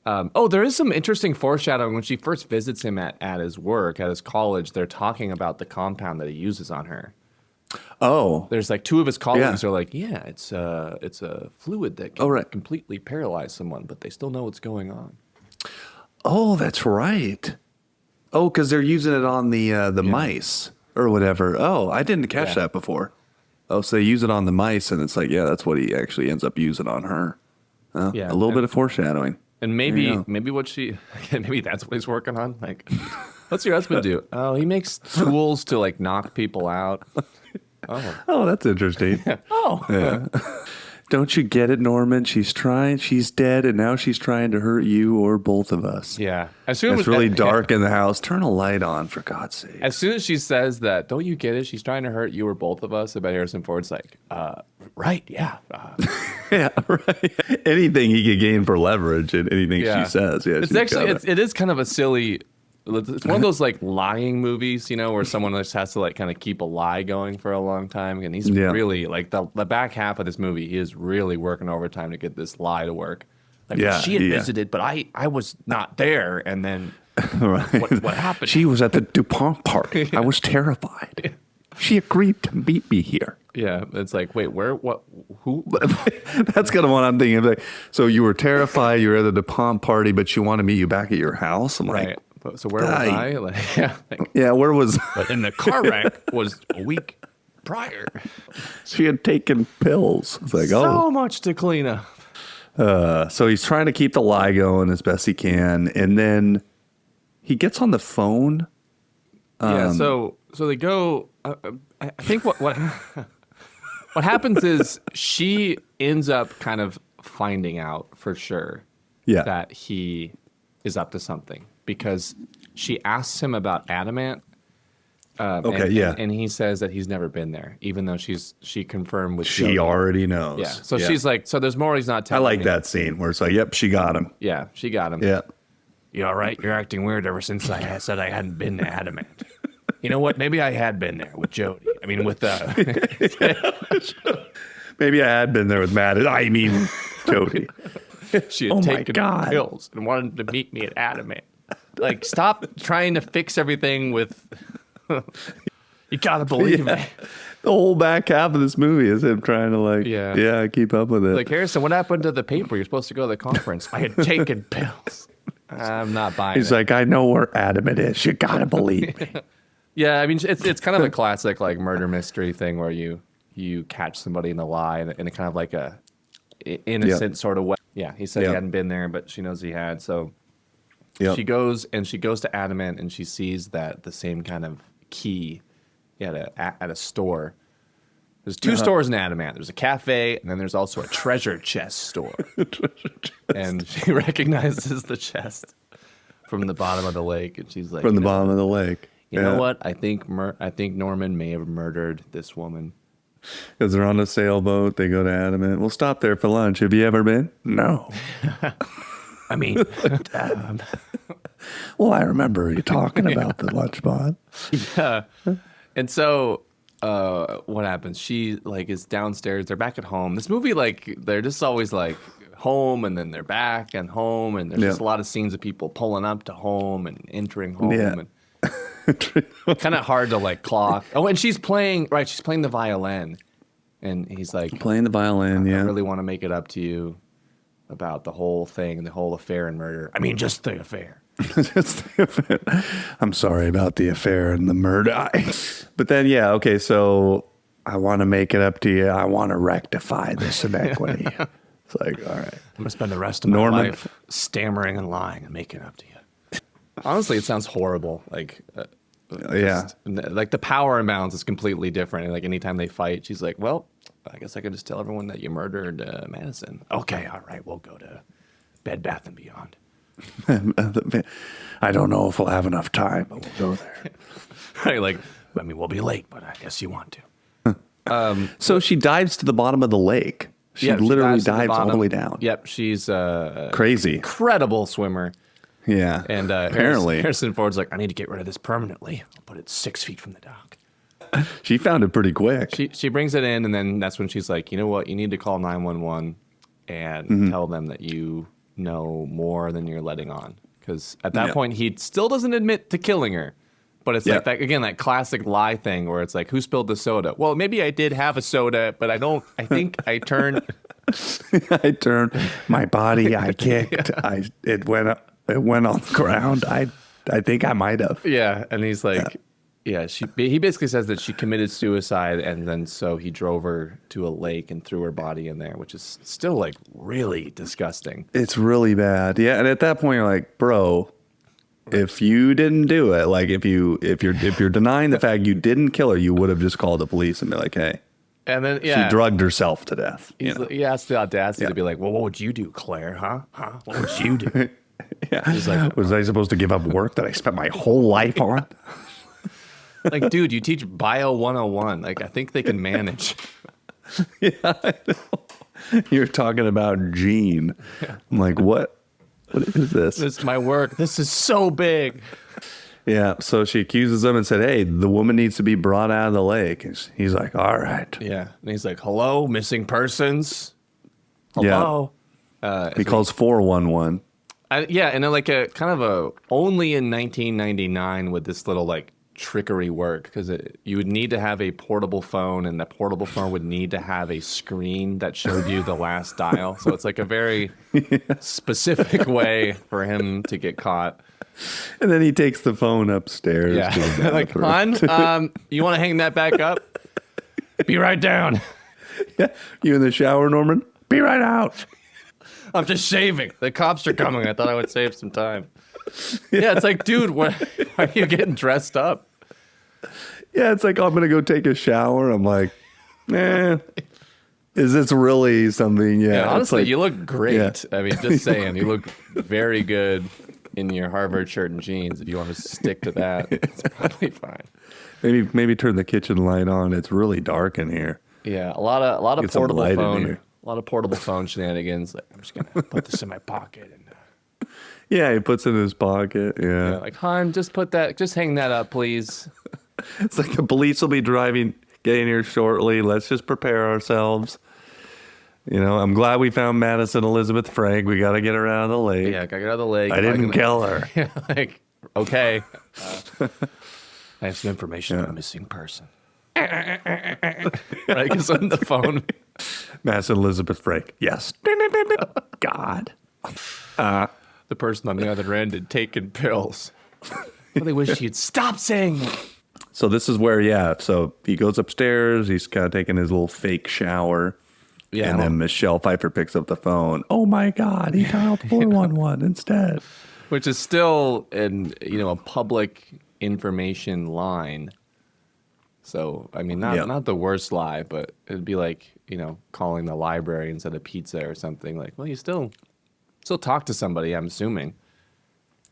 There is some interesting foreshadowing when she first visits him at his work, at his college. They're talking about the compound that he uses on her.
Oh.
There's like two of his colleagues are like, yeah, it's a fluid that can completely paralyze someone, but they still know what's going on.
Oh, that's right. Oh, because they're using it on the mice or whatever. Oh, I didn't catch that before. Oh, so they use it on the mice, and it's like, yeah, that's what he actually ends up using on her. A little bit of foreshadowing.
And maybe maybe that's what he's working on. Like, what's your husband do? Oh, he makes tools to like knock people out.
Oh, that's interesting. Yeah. Don't you get it, Norman? She's dead, and now she's trying to hurt you or both of us.
Yeah.
It's really dark in the house. Turn a light on, for God's sake.
As soon as she says that, don't you get it? She's trying to hurt you or both of us. About Harrison Ford's like, right, yeah.
Yeah, right. Anything he could gain for leverage and anything she says. Yeah,
it's actually, it is kind of a silly, it's one of those like lying movies, you know, where someone just has to like kind of keep a lie going for a long time. And he's really like the back half of this movie, he is really working overtime to get this lie to work. Like she had visited, but I was not there. And then what happened?
She was at the DuPont party. I was terrified. She agreed to meet me here.
Yeah, it's like, wait, where, what, who?
That's kind of what I'm thinking. Like, so you were terrified, you were at the DuPont party, but she wanted to meet you back at your house? I'm like,
so where was I? Like,
where was
But in the car wreck was a week prior.
She had taken pills. It's like,
so much to clean up.
So he's trying to keep the lie going as best he can, and then he gets on the phone.
So they go. I think what happens is she ends up kind of finding out for sure that he is up to something because she asks him about Adamant. And he says that he's never been there, even though she confirmed with
She already knows.
Yeah. So she's like, so there's more he's not telling
I like
me.
that scene where it's like, yep, she got him.
Yeah, she got him.
Yeah.
You all right? You're acting weird ever since I said I hadn't been to Adamant. You know what? Maybe I had been there with Jody. I mean, with
maybe I had been there with Matt. I mean, Jody.
She had taken pills and wanted to meet me at Adamant. Like, stop trying to fix everything with. You gotta believe me.
The whole back half of this movie is him trying to
Yeah.
keep up with it.
Like, Harrison, what happened to the paper? You're supposed to go to the conference. I had taken pills. I'm not buying
He's
it.
like, I know where Adam it is. You gotta believe me.
Yeah, I mean, it's kind of a classic like murder mystery thing where you catch somebody in a lie in a kind of like a innocent sort of way. Yeah, he said he
Yeah.
hadn't been there, but she knows he had. So
Yep.
she goes to Adamant and she sees that the same kind of key at a store. There's two stores in Adamant. There's a cafe, and then there's also a treasure chest store. And she recognizes the chest from the bottom of the lake, and she's like,
From the
"You know
bottom of the lake.
You know what? I think Norman may have murdered this woman."
Because they're on a sailboat. They go to Adamant. We'll stop there for lunch. Have you ever been? No.
I mean,
Well, I remember you talking about the lunch pod.
and so what happens? She like is downstairs. They're back at home. This movie, like, they're just always like home, and then they're back and home, and there's just a lot of scenes of people pulling up to home and entering home.
Yeah.
And kind of hard to like clock. Oh, and she's playing the violin, and he's like,
Playing the violin,
I really want to make it up to you about the whole thing, the whole affair and murder. I mean, just the affair.
I'm sorry about the affair and the murder. But then, okay, so I want to make it up to you. I want to rectify this inequity. It's like, all right.
I'm going to spend the rest of my
Norman.
life stammering and lying and making it up to you. Honestly, it sounds horrible. Like, like the power imbalance is completely different. And like anytime they fight, she's like, well, I guess I could just tell everyone that you murdered Madison. Okay, all right, we'll go to Bed Bath & Beyond.
I don't know if we'll have enough time, but we'll go there.
Right, like, I mean, we'll be late, but I guess you want to.
So she dives to the bottom of the lake. She literally dives all the way down.
Yep, she's
Crazy.
incredible swimmer.
Yeah.
And
apparently
Harrison Ford's like, I need to get rid of this permanently. I'll put it 6 feet from the dock.
she found it pretty quick.
She brings it in, and then that's when she's like, you know what? You need to call 911 and tell them that you know more than you're letting on. Because at that point, he still doesn't admit to killing her. But it's like that again, that classic lie thing where it's like, who spilled the soda? Well, maybe I did have a soda, but I think I turned.
I turned my body. I kicked. It went on the ground. I think I might have.
Yeah, and he's like, he basically says that she committed suicide, and then so he drove her to a lake and threw her body in there, which is still like really disgusting.
It's really bad. Yeah, and at that point you're like, bro, if you didn't do it, like if you're denying the fact you didn't kill her, you would have just called the police and be like, hey,
And then
she drugged herself to death.
he has the audacity to be like, well, what would you do, Claire? Huh? What would you do?
Yeah.
He's like,
was I supposed to give up work that I spent my whole life on?
like, dude, you teach Bio 101. Like, I think they can manage.
You're talking about Gene. I'm like, what? What is this?
This is my work. This is so big.
Yeah. So she accuses him and said, hey, the woman needs to be brought out of the lake. And he's like, all right.
Yeah. And he's like, hello, missing persons. Hello.
He calls 411.
Yeah. And then like a kind of a only in 1999 would this little like trickery work, because you would need to have a portable phone, and the portable phone would need to have a screen that showed you the last dial. So it's like a very specific way for him to get caught.
And then he takes the phone upstairs.
Yeah.
to the
Like,
bathroom.
hon, you want to hang that back up? Be right down.
Yeah. You in the shower, Norman? Be right out.
I'm just shaving. The cops are coming. I thought I would save some time. Yeah, it's like, dude, why are you getting dressed up?
Yeah, it's like, oh, I'm going to go take a shower. I'm like, is this really something? Yeah.
Yeah,
it's
honestly,
like-
you look great.
Yeah.
I mean, just saying, you look very good in your Harvard shirt and jeans. If you want to stick to that, it's probably fine.
Maybe turn the kitchen light on. It's really dark in here.
Yeah, a lot of
Get some
portable
light in
phone,
here.
a lot of portable phone shenanigans. Like, I'm just gonna put this in my pocket and.
Yeah, he puts it in his pocket. Yeah.
Like, hon, just hang that up, please.
It's like the police will be getting here shortly. Let's just prepare ourselves. You know, I'm glad we found Madison Elizabeth Frank. We got to get her out of the lake.
Yeah, gotta get out of the lake.
I didn't kill her.
Yeah, like, okay. I have some information on a missing person. right? Because on the phone,
Mass and Elizabeth Frake. Yes. God.
the person on the other end had taken pills. I really wish you'd stop saying that.
So this is where, yeah. So he goes upstairs. He's kind of taking his little fake shower.
Yeah,
And then Michelle Pfeiffer picks up the phone. Oh my God, he dialed 411 instead.
which is still a public information line. So I mean, not the worst lie, but it'd be like calling the library instead of pizza or something. Like, well, you still talk to somebody, I'm assuming.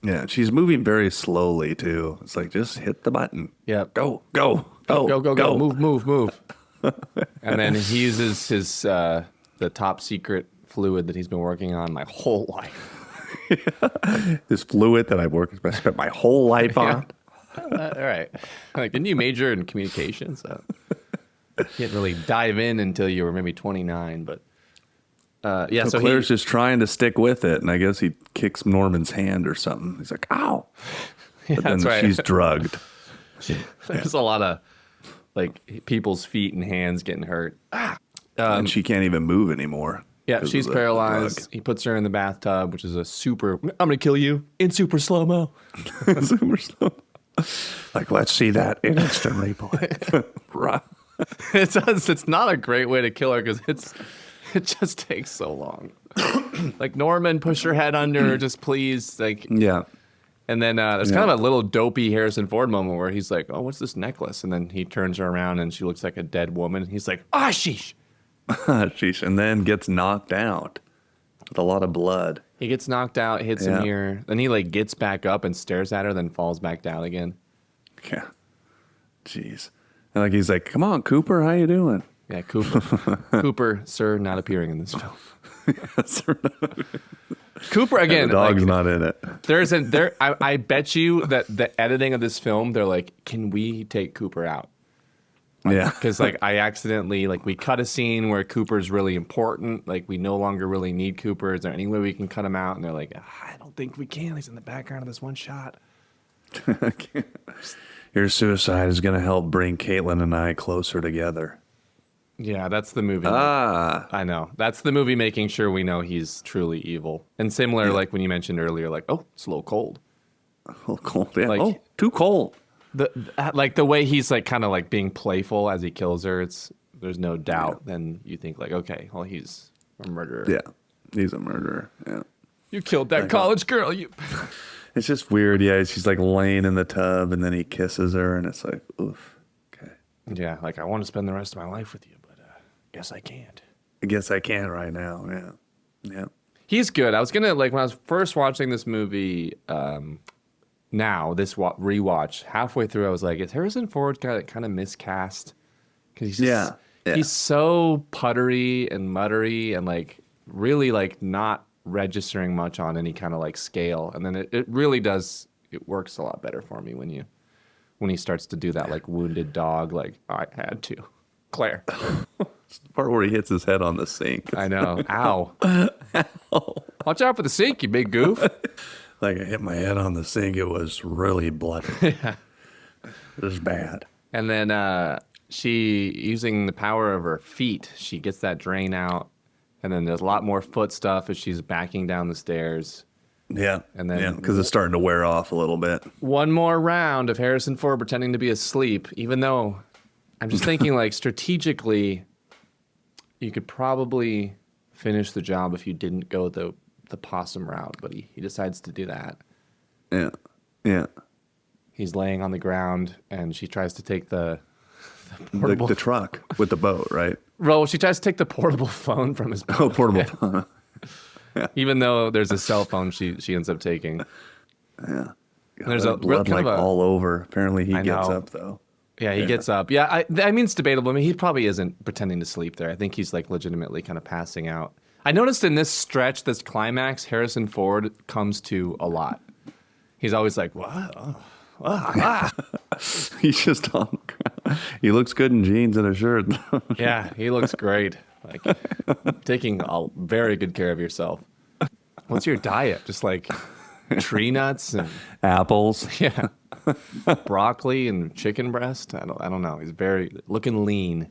Yeah, she's moving very slowly too. It's like, just hit the button.
Yeah,
Go.
go, move. And then he uses his the top secret fluid that he's been working on my whole life.
This fluid that I spent my whole life on.
All right. Like, didn't you major in communications? So you didn't really dive in until you were maybe 29, but yeah. So
Claire's just trying to stick with it, and I guess he kicks Norman's hand or something. He's like, "Ow!"
yeah,
But then
that's right.
she's drugged.
There's a lot of like people's feet and hands getting hurt.
And she can't even move anymore.
Yeah,
'cause
she's
of the
paralyzed.
drug.
He puts her in the bathtub, which is a super. I'm gonna kill you in super slow mo.
Super slow. Like, let's see that in instant replay. Right.
It does. It's not a great way to kill her because it just takes so long. Like, Norman, push her head under, just please. Like,
Yeah.
and then there's kind of a little dopey Harrison Ford moment where he's like, "Oh, what's this necklace?" And then he turns her around and she looks like a dead woman. He's like, "Ah, sheesh."
Sheesh. And then gets knocked out with a lot of blood.
He gets knocked out, hits him
Yeah.
here. Then he like gets back up and stares at her, then falls back down again.
Yeah. Jeez. And like, he's like, "Come on, Cooper, how you doing?"
Yeah, Cooper. Cooper, sir, not appearing in this film. Cooper again.
The dog's
like,
not in it.
I bet you that the editing of this film, they're like, can we take Cooper out?
Yeah.
Because like I accidentally we cut a scene where Cooper's really important. Like, we no longer really need Cooper. Is there any way we can cut him out? And they're like, I don't think we can. He's in the background of this one shot.
Your suicide is going to help bring Caitlin and I closer together.
Yeah, that's the movie.
Ah.
I know. That's the movie making sure we know he's truly evil. And similar, like when you mentioned earlier, like, oh, it's a little cold.
A little cold. Yeah.
Like-
Too cold.
The way he's like kind of like being playful as he kills her, there's no doubt. Then you think like, okay, well, he's a murderer.
Yeah. He's a murderer. Yeah.
You killed that college girl. You.
It's just weird. Yeah. She's like laying in the tub and then he kisses her and it's like, oof. Okay.
Yeah, like, I want to spend the rest of my life with you, but guess I can't.
I guess I can right now. Yeah. Yeah.
He's good. I was gonna when I was first watching this movie. Now this rewatch, halfway through, I was like, is Harrison Ford kind of miscast? Because he's just,
Yeah.
he's so puttery and muttery and like really like not registering much on any kind of like scale. And then it really does. It works a lot better for me when he starts to do that like wounded dog. Like, I had to, Claire.
It's the part where he hits his head on the sink.
I know. Ow. Watch out for the sink, you big goof.
Like, I hit my head on the sink. It was really bloody. It was bad.
And then she, using the power of her feet, she gets that drain out. And then there's a lot more foot stuff as she's backing down the stairs.
Yeah.
And then-
because it's starting to wear off a little bit.
One more round of Harrison Ford pretending to be asleep, even though I'm just thinking like strategically, you could probably finish the job if you didn't go the possum route, but he decides to do that.
Yeah. Yeah.
He's laying on the ground and she tries to take the
The,
portable
the truck with the boat, right?
Well, she tries to take the portable phone from his
Oh, portable phone.
even though there's a cell phone she ends up taking.
Yeah.
There's
That
a real
blood
kind
like
of a-
all over. Apparently he
I
gets
know.
up though.
Yeah, he gets up. Yeah, I mean, it's debatable. I mean, he probably isn't pretending to sleep there. I think he's like legitimately kind of passing out. I noticed in this stretch, this climax, Harrison Ford comes to a lot. He's always like, "What?
He's just on. He looks good in jeans and a shirt.
Yeah, he looks great. Like, taking very good care of yourself. What's your diet? Just like tree nuts and
Apples.
yeah. broccoli and chicken breast. I don't know. He's very looking lean.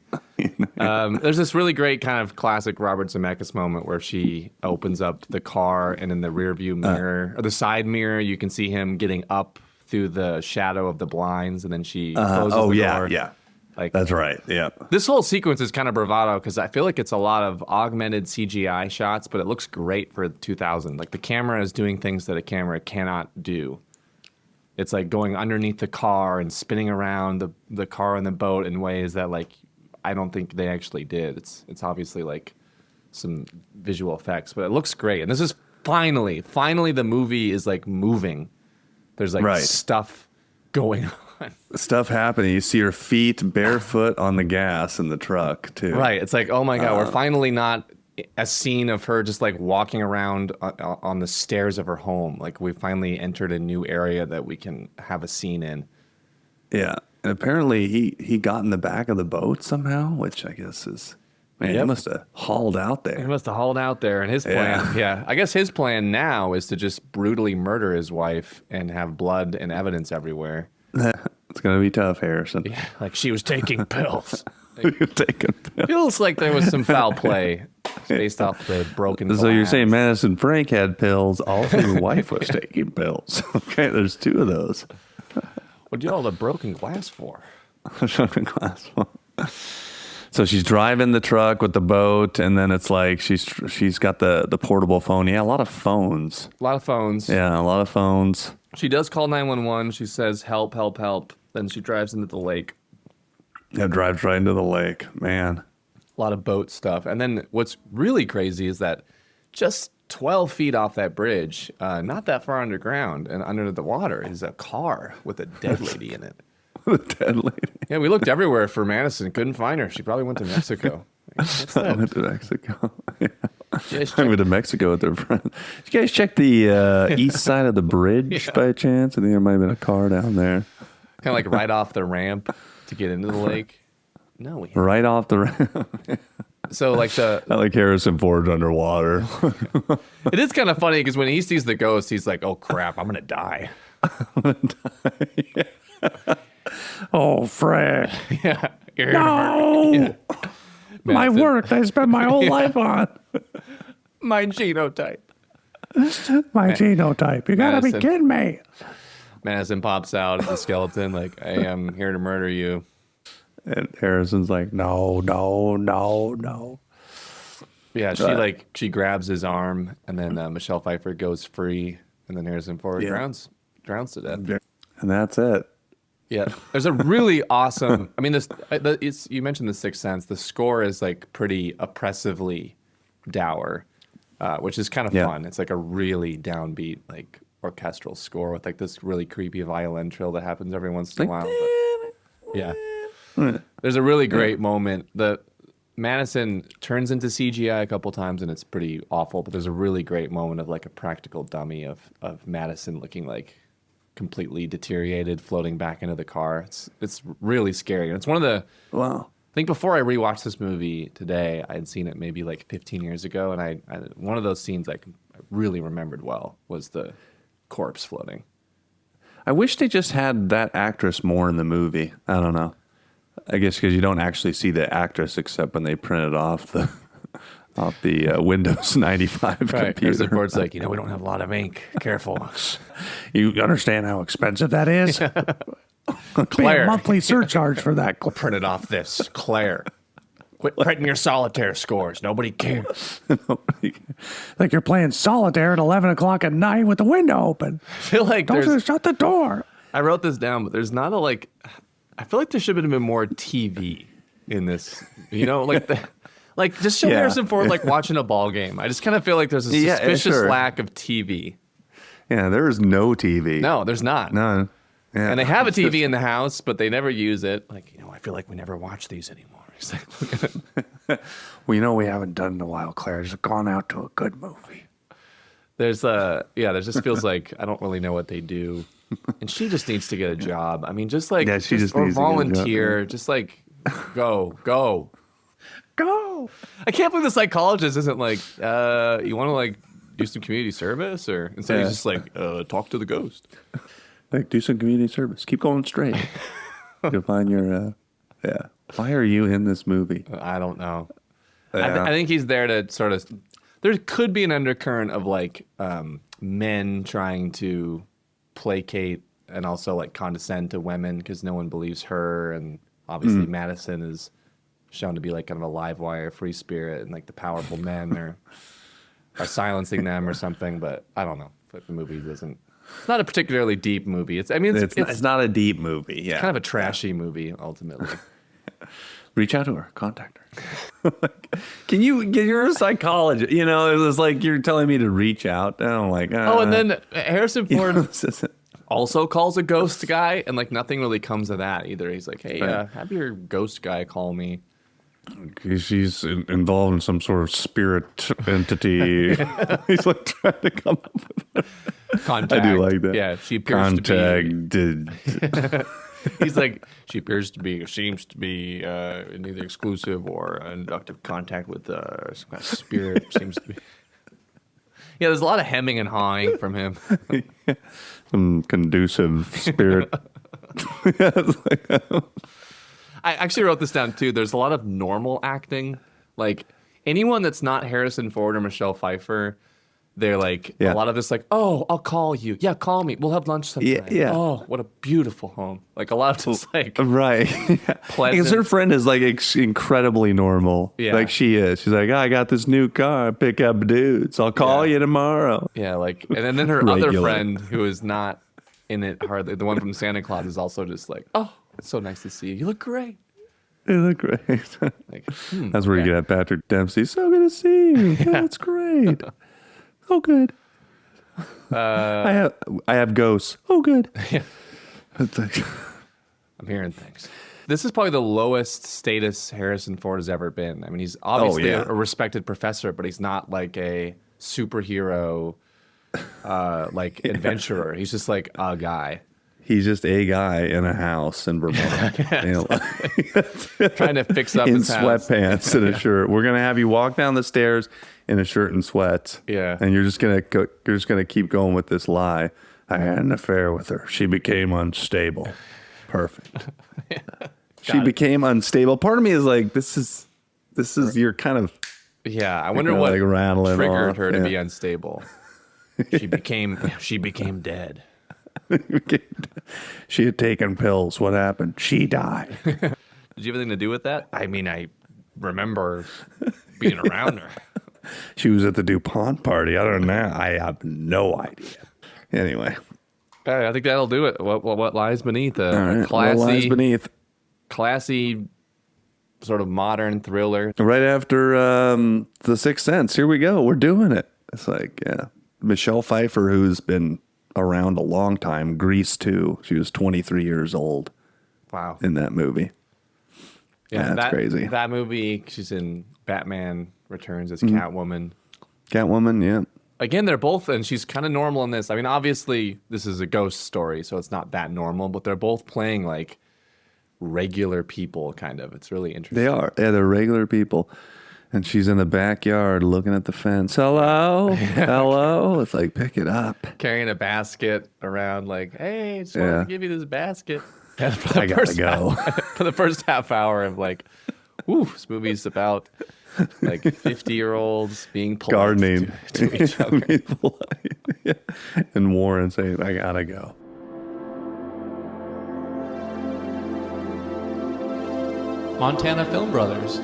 There's this really great kind of classic Robert Zemeckis moment where she opens up the car, and in the rear view mirror or the side mirror, you can see him getting up through the shadow of the blinds, and then she closes the door.
Yeah.
Like
That's right. Yeah.
this whole sequence is kind of bravado because I feel like it's a lot of augmented CGI shots, but it looks great for 2000. Like the camera is doing things that a camera cannot do. It's like going underneath the car and spinning around the car and the boat in ways that like I don't think they actually did. It's obviously like some visual effects, but it looks great. And this is finally the movie is like moving. There's like
Right.
stuff going on.
Stuff happening. You see her feet barefoot on the gas in the truck too.
Right. It's like, oh my God, we're finally not a scene of her just like walking around on the stairs of her home. Like we finally entered a new area that we can have a scene in.
Yeah. And apparently he got in the back of the boat somehow, which I guess is, man, he
Yep.
must have hauled out
He
there.
must have hauled out there, and his plan, I guess his plan now is to just brutally murder his wife and have blood and evidence everywhere.
It's gonna be tough, Harrison.
Like she was taking pills.
Taking pills.
Feels like there was some foul play based off the broken glass.
So you're saying Madison Frank had pills, also your wife was taking pills. Okay, there's two of those.
What'd you all the broken glass for?
So she's driving the truck with the boat, and then it's like she's got the portable phone. Yeah, a lot of phones.
A lot of phones.
Yeah, a lot of phones.
She does call 911. She says, help, help, help. Then she drives into the lake.
Yeah, drives right into the lake. Man.
A lot of boat stuff. And then what's really crazy is that just 12 feet off that bridge, not that far underground and under the water, is a car with a dead lady in it.
The dead lady.
Yeah, we looked everywhere for Madison. Couldn't find her. She probably went to Mexico. What's
I
that?
went to Mexico. Yeah.
You guys
I
check-
went to Mexico with their friends. Did you guys check the east side of the bridge by chance? I think there might have been a car down there.
Kind of like right off the ramp to get into the lake. No, we haven't.
Right off the ramp.
So like
I like Harrison Ford's underwater.
it is kind of funny because when he sees the ghost, he's like, "Oh crap, I'm gonna die."
Oh, Fred.
Yeah.
No! My
Madison.
work I spent my whole life on.
My genotype.
My genotype. You gotta be
Madison.
kidding me.
Madison pops out as a skeleton, like, "Hey, I'm here to murder you."
And Harrison's like, no.
Yeah, she grabs his arm, and then Michelle Pfeiffer goes free, and then Harrison Ford drowns to death.
And that's it.
Yeah, there's a really awesome. I mean, you mentioned the Sixth Sense. The score is like pretty oppressively dour, which is kind of
Yeah.
fun. It's like a really downbeat, like orchestral score with like this really creepy violin trill that happens every once in a while. But, yeah, there's a really great moment. The Madison turns into CGI a couple times, and it's pretty awful. But there's a really great moment of like a practical dummy of Madison looking like completely deteriorated, floating back into the car. It's really scary. And it's one of the
Wow.
I think before I rewatched this movie today, I had seen it maybe like 15 years ago, and I one of those scenes I really remembered well was the corpse floating.
I wish they just had that actress more in the movie. I don't know. I guess because you don't actually see the actress except when they print it off the Windows 95
Right.
computer.
Harrison Ford's like, we don't have a lot of ink. Careful.
You understand how expensive that is? Pay
Claire.
a monthly surcharge for that.
Printed off this. Claire. Quit printing your solitaire scores. Nobody cares.
Like you're playing solitaire at 11 o'clock at night with the window open.
I feel like
Shut the door.
I wrote this down, but there's not I feel like there should have been more TV in this. Like just show
Yeah.
Harrison Ford like watching a ball game. I just kind of feel like there's a
Yeah,
suspicious
sure.
lack of TV.
Yeah, there is no TV.
No, there's not.
None. Yeah.
And they have a TV in the house, but they never use it. Like, I feel like we never watch these anymore. It's like, look at it.
Well, we haven't done in a while, Claire. Just gone out to a good movie.
There just feels like I don't really know what they do. And she just needs to get a job. I mean, just like,
Yeah, she just
or
needs to get a job,
volunteer, just like go.
Go.
I can't believe the psychologist isn't like, you want to like do some community service, or instead he's just like, talk to the ghost.
Like, do some community service. Keep going straight. You'll find your, yeah. Why are you in this movie?
I don't know.
Yeah.
I think he's there to sort of. There could be an undercurrent of like men trying to placate and also like condescend to women because no one believes her, and obviously Madison is shown to be like kind of a live wire, free spirit, and like the powerful men are silencing them or something. But I don't know. But the movie doesn't. It's not a particularly deep movie. It's
It's not a deep movie. Yeah.
kind of a trashy movie ultimately.
Reach out to her, contact her. Can you get you're a psychologist? You know, it was like you're telling me to reach out. And I'm like,
Oh, and then Harrison Ford
this isn't-
also calls a ghost guy, and like nothing really comes of that either. He's like, "Hey,
Right.
have your ghost guy call me."
she's involved in some sort of spirit entity. He's like trying to come up with
Contact.
I do like that.
Yeah, she appears to
contact.
be. He's like, she appears to be, seems to be in either exclusive or inductive contact with some kind of spirit. Seems to be. Yeah, there's a lot of hemming and hawing from him.
Some conducive spirit.
I actually wrote this down too. There's a lot of normal acting. Like anyone that's not Harrison Ford or Michelle Pfeiffer, they're like
Yeah.
a lot of this like, oh, I'll call you. Yeah, call me. We'll have lunch sometime.
Yeah.
Oh, what a beautiful home. Like a lot of just like
Right.
pleasant.
Because her friend is like incredibly normal.
Yeah.
Like she is. She's like, I got this new car. Pick up dudes. I'll call
Yeah.
you tomorrow.
Yeah, like and then her other
Regular.
friend who is not in it hardly, the one from Santa Claus is also just like, oh, it's so nice to see you. You look great.
They look great.
Like,
That's where you get at Patrick Dempsey. So good to see you. That's great. Oh, good. I have ghosts. Oh, good.
Yeah.
It's like,
I'm hearing things. This is probably the lowest status Harrison Ford has ever been. I mean, he's obviously
yeah.
a respected professor, but he's not like a superhero, like adventurer. He's just like a guy
he's just a guy in a house in Vermont. You know,
trying to fix up
in
his house.
sweatpants and a shirt. We're gonna have you walk down the stairs in a shirt and sweats.
Yeah.
and you're just gonna keep going with this lie. I had an affair with her. She became unstable. Perfect. She
Got it.
became unstable. Part of me is like, this is your kind of
Yeah, I wonder
kinda
what
like rattling
triggered
off,
her to
yeah.
be unstable. She became dead.
she had taken pills. What happened? She died.
Did you have anything to do with that? I mean, I remember being around her.
She was at the DuPont party. I don't know. I have no idea. Anyway,
All right, I think that'll do it. What lies beneath
all right. What
classy,
lies beneath?
classy, sort of modern thriller.
Right after The Sixth Sense, here we go. We're doing it. It's like, yeah. Michelle Pfeiffer, who's been around a long time, Grease too. She was 23 years old
Wow.
in that movie.
Yeah,
that's crazy.
That movie, she's in Batman Returns as
Mm-hmm.
Catwoman.
Catwoman, yeah.
Again, they're both, and she's kind of normal in this. I mean, obviously, this is a ghost story, so it's not that normal, but they're both playing like regular people, kind of. It's really interesting.
They are. Yeah, they're regular people. And she's in the backyard looking at the fence. Hello? Hello? It's like, pick it up.
Carrying a basket around, like, hey, I just wanted
Yeah.
to give you this basket. And for the
I gotta
first
go.
for the first half hour of like, whew, this movie's about like 50-year-olds being polite
Gardening.
to each other.
And Warren saying, I gotta go.
Montana Film Brothers,